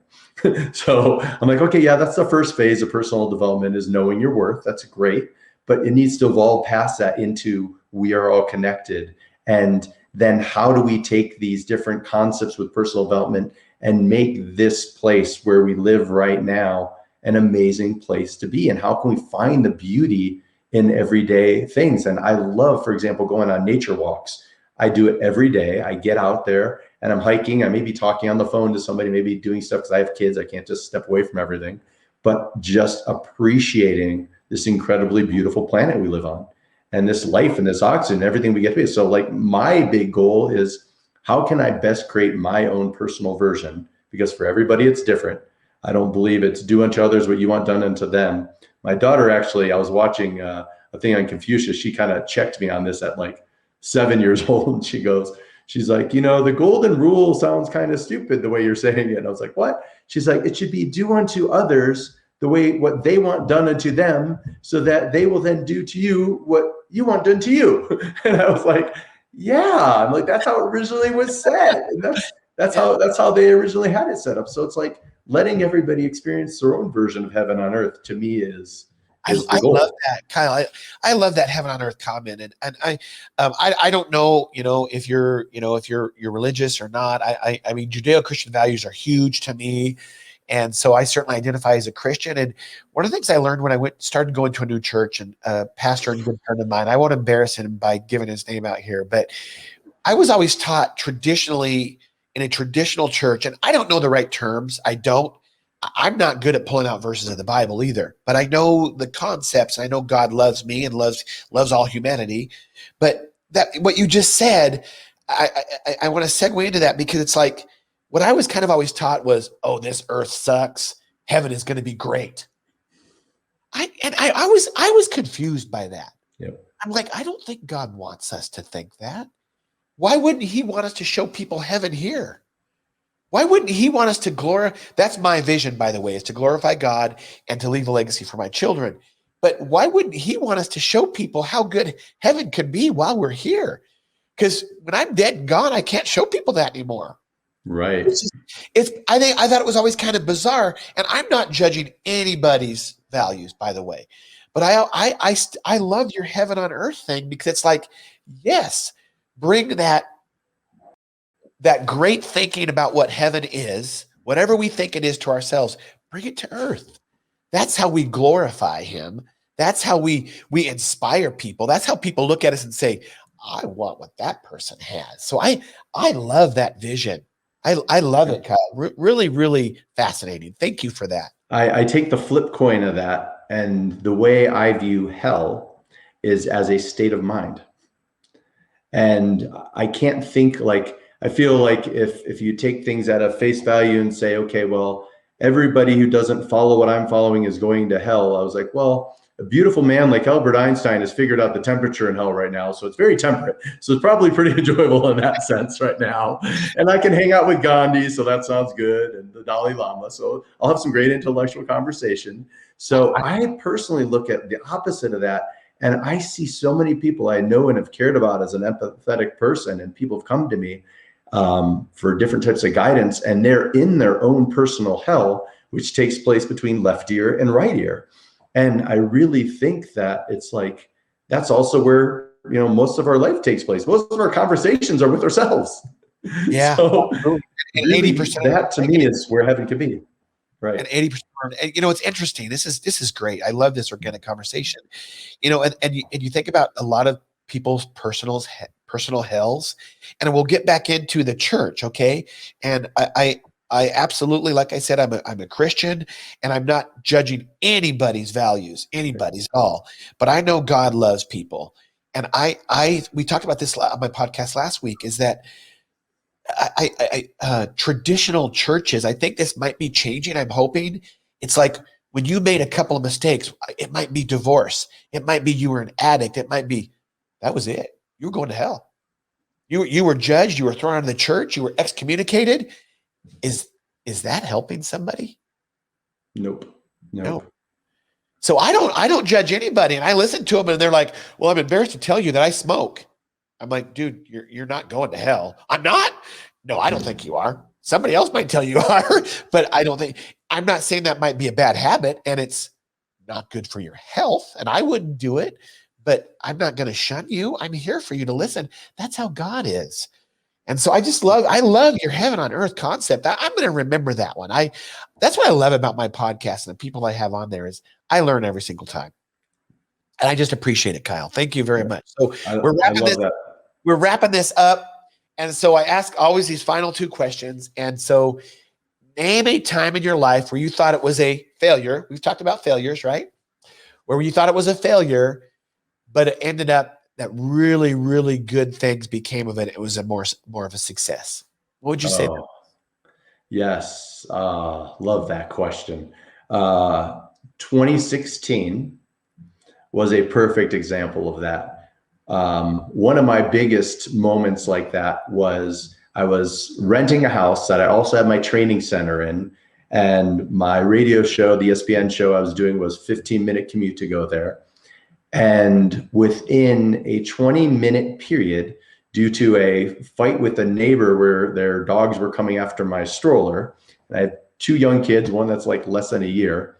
So I'm like, okay, yeah, that's the first phase of personal development, is knowing your worth. That's great. But it needs to evolve past that into we are all connected. And then how do we take these different concepts with personal development and make this place where we live right now an amazing place to be? And how can we find the beauty in everyday things? And I love, for example, going on nature walks. I do it every day. I get out there and I'm hiking. I may be talking on the phone to somebody, maybe doing stuff because I have kids. I can't just step away from everything, but just appreciating this incredibly beautiful planet we live on and this life and this oxygen, everything we get to be. So like my big goal is, how can I best create my own personal version? Because for everybody, it's different. I don't believe it's do unto others what you want done unto them. My daughter, actually, I was watching a thing on Confucius. She kind of checked me on this at like 7 years old. And she's like, the golden rule sounds kind of stupid the way you're saying it. And I was like, what? She's like, it should be do unto others the way what they want done unto them, so that they will then do to you what you want done to you. And I was like, yeah, I'm like, that's how it originally was said. And that's how they originally had it set up. So it's like letting everybody experience their own version of heaven on earth, to me is I love that, Kyle. I love that heaven on earth comment, and I don't know, if you're religious or not. I mean, Judeo-Christian values are huge to me, and so I certainly identify as a Christian. And one of the things I learned when I started going to a new church, and a pastor and good friend of mine, I won't embarrass him by giving his name out here, but I was always taught traditionally in a traditional church, and I don't know the right terms. I'm not good at pulling out verses of the Bible either, but I know the concepts. I know God loves me and loves all humanity. But that what you just said, I want to segue into that, because it's like what I was kind of always taught was, oh, this earth sucks. Heaven is going to be great. I was confused by that. Yep. I'm like, I don't think God wants us to think that. Why wouldn't he want us to show people heaven here? Why wouldn't he want us to glorify? That's my vision, by the way, is to glorify God and to leave a legacy for my children. But why wouldn't he want us to show people how good heaven could be while we're here? Because when I'm dead and gone, I can't show people that anymore. Right. I thought it was always kind of bizarre, and I'm not judging anybody's values, by the way. But I love your heaven on earth thing, because it's like, yes, bring that great thinking about what heaven is, whatever we think it is to ourselves, bring it to earth. That's how we glorify him. That's how we inspire people. That's how people look at us and say, I want what that person has. So I love that vision. I love it, Kyle. Really, really fascinating. Thank you for that. I take the flip coin of that, and the way I view hell is as a state of mind. And I can't think I feel like if you take things at a face value and say, okay, well, everybody who doesn't follow what I'm following is going to hell. I was like, well, a beautiful man like Albert Einstein has figured out the temperature in hell right now. So it's very temperate. So it's probably pretty enjoyable in that sense right now. And I can hang out with Gandhi. So that sounds good. And the Dalai Lama. So I'll have some great intellectual conversation. So I personally look at the opposite of that. And I see so many people I know and have cared about as an empathetic person, and people have come to me for different types of guidance, and they're in their own personal hell, which takes place between left ear and right ear. And I really think that it's like, that's also where, most of our life takes place. Most of our conversations are with ourselves. Yeah. So and really, 80% that to me is where heaven could be. Right. And 80%, and it's interesting. This is great. I love this organic conversation. And you think about a lot of people's personal hells, and we'll get back into the church, okay? And I absolutely, like I said, I'm a Christian, and I'm not judging anybody's values, anybody's at all. But I know God loves people, and we talked about this on my podcast last week. Is that traditional churches, I think this might be changing. I'm hoping. It's like when you made a couple of mistakes, it might be divorce. It might be you were an addict. It might be, that was it. You were going to hell. You were judged. You were thrown out of the church. You were excommunicated. Is that helping somebody? Nope. No. So I don't judge anybody. And I listen to them, and they're like, well, I'm embarrassed to tell you that I smoke. I'm like, dude, you're not going to hell. I'm not. No, I don't think you are. Somebody else might tell you are, but I'm not saying that might be a bad habit, and it's not good for your health, and I wouldn't do it. but I'm not going to shun you. I'm here for you to listen. That's how God is. And so I love your heaven on earth concept. I'm going to remember that one. That's what I love about my podcast and the people I have on there is I learn every single time. And I just appreciate it, Kyle. Thank you very much. So I love that. We're wrapping this up. And so I ask always these final two questions. And so name a time in your life where you thought it was a failure. We've talked about failures, right? Where you thought it was a failure, but it ended up that really, really good things became of it. It was a more of a success. What would you say? Yes. Love that question. 2016 was a perfect example of that. One of my biggest moments like that was I was renting a house that I also had my training center in, and my radio show, the ESPN show I was doing, was 15-minute commute to go there. And within a 20-minute period, due to a fight with a neighbor where their dogs were coming after my stroller, and I have two young kids, one that's like less than a year,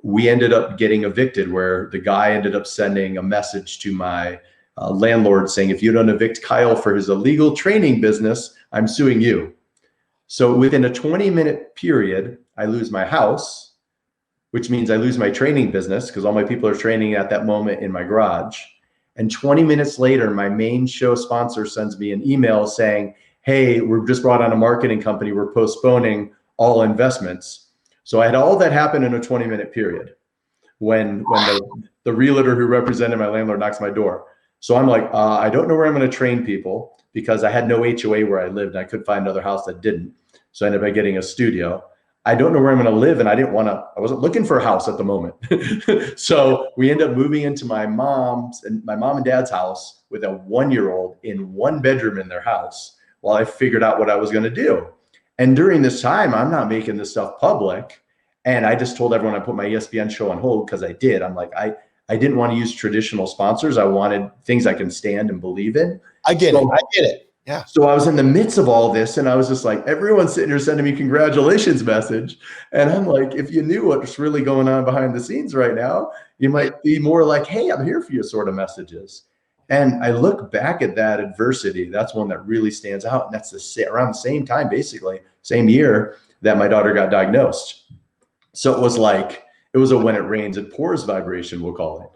we ended up getting evicted, where the guy ended up sending a message to my landlord saying, if you don't evict Kyle for his illegal training business, I'm suing you. So within a 20-minute period, I lose my house, which means I lose my training business because all my people are training at that moment in my garage. And 20 minutes later, my main show sponsor sends me an email saying, hey, we've just brought on a marketing company. We're postponing all investments. So I had all that happen in a 20-minute period when the realtor who represented my landlord knocks my door. So I'm like, I don't know where I'm going to train people because I had no HOA where I lived and I could find another house that didn't. So I ended up getting a studio. I don't know where I'm going to live, and I wasn't looking for a house at the moment. So we end up moving into my mom and dad's house with a 1-year-old in one bedroom in their house while I figured out what I was going to do. And during this time, I'm not making this stuff public. And I just told everyone I put my ESPN show on hold because I did. I'm like, I didn't want to use traditional sponsors. I wanted things I can stand and believe in. I get it. Yeah. So I was in the midst of all this, and I was just like, everyone's sitting here sending me congratulations message. And I'm like, if you knew what's really going on behind the scenes right now, you might be more like, hey, I'm here for you sort of messages. And I look back at that adversity. That's one that really stands out. And that's around the same time, basically, same year that my daughter got diagnosed. So it was a when it rains, it pours vibration, we'll call it.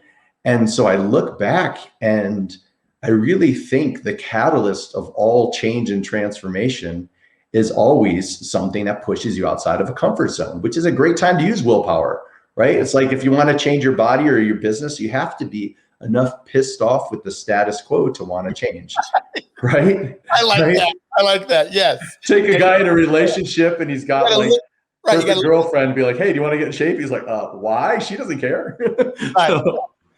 And so I look back, and I really think the catalyst of all change and transformation is always something that pushes you outside of a comfort zone, which is a great time to use willpower, right? It's like if you want to change your body or your business, you have to be enough pissed off with the status quo to want to change, right? I like that. Yes. Take a guy in a relationship and he's got perfect girlfriend, be like, hey, do you want to get in shape? He's like, why? She doesn't care.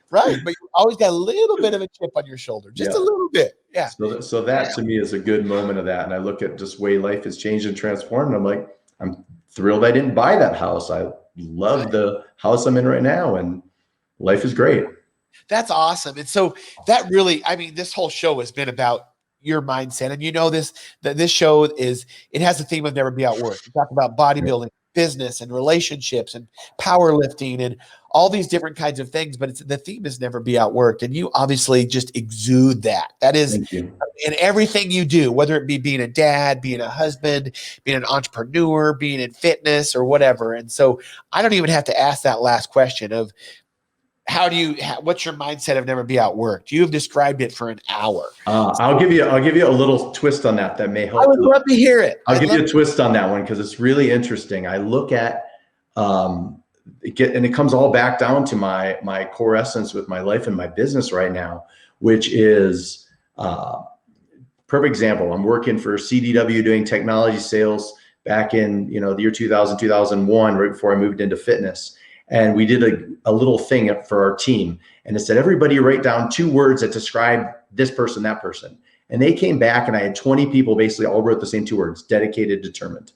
Right. But you always got a little bit of a chip on your shoulder, just a little bit. Yeah. So that to me is a good moment of that. And I look at just way life has changed and transformed. And I'm like, I'm thrilled I didn't buy that house. I love the house I'm in right now, and life is great. That's awesome. And so that really, this whole show has been about your mindset. And this show it has the theme of never be outworked. We talk about bodybuilding, business, and relationships, and powerlifting, and all these different kinds of things. But the theme is never be outworked. And you obviously just exude that. That is in everything you do, whether it be being a dad, being a husband, being an entrepreneur, being in fitness or whatever. And so I don't even have to ask that last question of, what's your mindset of never be outworked? You've described it for an hour. I'll give you a little twist on that may help. I would love to hear it. I'll give you a twist on that one because it's really interesting. I look at and it comes all back down to my core essence with my life and my business right now, which is perfect example. I'm working for CDW doing technology sales back in the year 2000, 2001, right before I moved into fitness. And we did a little thing for our team, and it said, everybody write down 2 words that describe this person, that person. And they came back, and I had 20 people basically all wrote the same 2 words: dedicated, determined.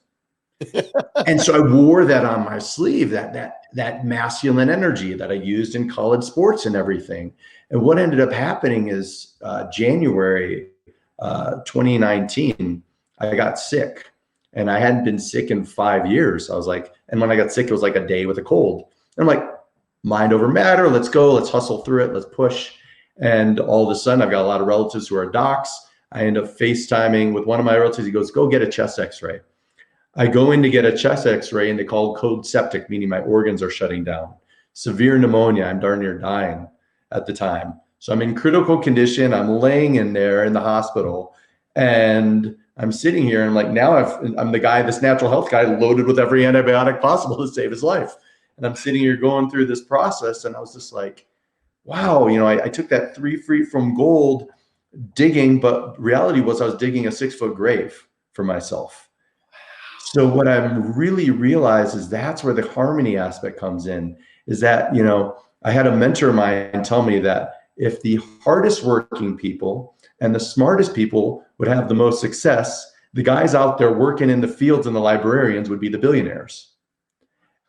And so I wore that on my sleeve, that masculine energy that I used in college sports and everything. And what ended up happening is January 2019, I got sick, and I hadn't been sick in 5 years. I was like, and when I got sick, it was like a day with a cold. I'm like, mind over matter. Let's go. Let's hustle through it. Let's push. And all of a sudden, I've got a lot of relatives who are docs. I end up FaceTiming with one of my relatives. He goes, go get a chest x-ray. I go in to get a chest x-ray, and they call code septic, meaning my organs are shutting down. Severe pneumonia. I'm darn near dying at the time. So I'm in critical condition. I'm laying in there in the hospital, and I'm sitting here, and I'm like, now I'm the guy, this natural health guy, loaded with every antibiotic possible to save his life. And I'm sitting here going through this process, and I was just like, wow, I took that 3 feet from gold digging, but reality was I was digging a 6-foot grave for myself. So what I'm really realized is that's where the harmony aspect comes in, is that, I had a mentor of mine tell me that if the hardest working people and the smartest people would have the most success, the guys out there working in the fields and the librarians would be the billionaires.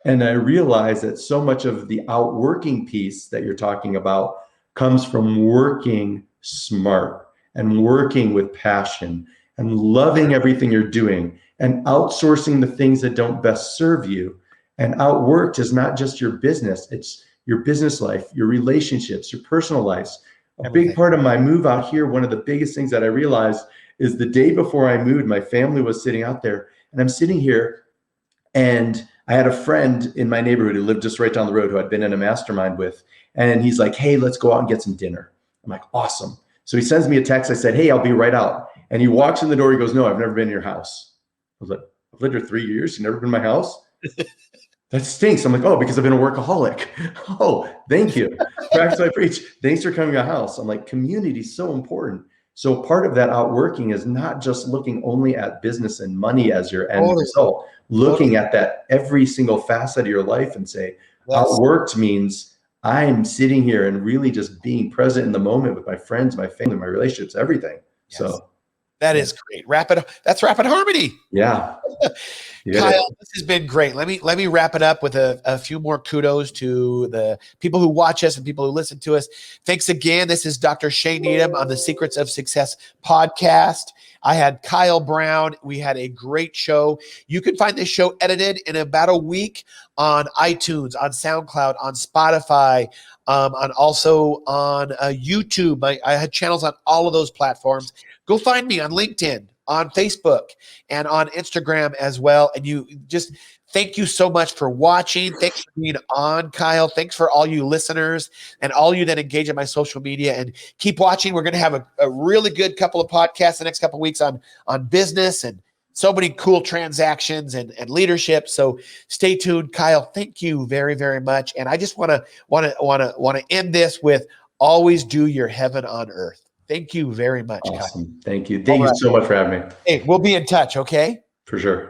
And I realized that so much of the outworking piece that you're talking about comes from working smart and working with passion and loving everything you're doing and outsourcing the things that don't best serve you. And Outworked is not just your business, it's your business life, your relationships, your personal lives. A big part of my move out here, one of the biggest things that I realized is the day before I moved, my family was sitting out there, and I'm sitting here, and I had a friend in my neighborhood who lived just right down the road who I'd been in a mastermind with. And he's like, hey, let's go out and get some dinner. I'm like, awesome. So he sends me a text. I said, hey, I'll be right out. And he walks in the door. He goes, no, I've never been in your house. I was like, I've lived here 3 years. You've never been in my house? That stinks. I'm like, oh, because I've been a workaholic. Oh, thank you. Practice I preach. Thanks for coming to my house. I'm like, community is so important. So part of that outworking is not just looking only at business and money as your end result, looking at that every single facet of your life and say, outworked means I'm sitting here and really just being present in the moment with my friends, my family, my relationships, everything. Yes. So that is great. That's rapid harmony. Yeah. Kyle, this has been great. Let me wrap it up with a few more kudos to the people who watch us and people who listen to us. Thanks again. This is Dr. Shane Needham on the Secrets of Success podcast. I had Kyle Brown. We had a great show. You can find this show edited in about a week on iTunes, on SoundCloud, on Spotify, also on YouTube. I had channels on all of those platforms. Go find me on LinkedIn, on Facebook, and on Instagram as well. And you just thank you so much for watching. Thanks for being on, Kyle. Thanks for all you listeners and all you that engage in my social media. And keep watching. We're going to have a really good couple of podcasts the next couple of weeks on business and so many cool transactions and leadership. So stay tuned, Kyle. Thank you very, very much. And I just want to end this with always do your heaven on earth. Thank you very much, awesome. Kyle. Thank you. Thank you so much for having me. Hey, we'll be in touch, okay? For sure.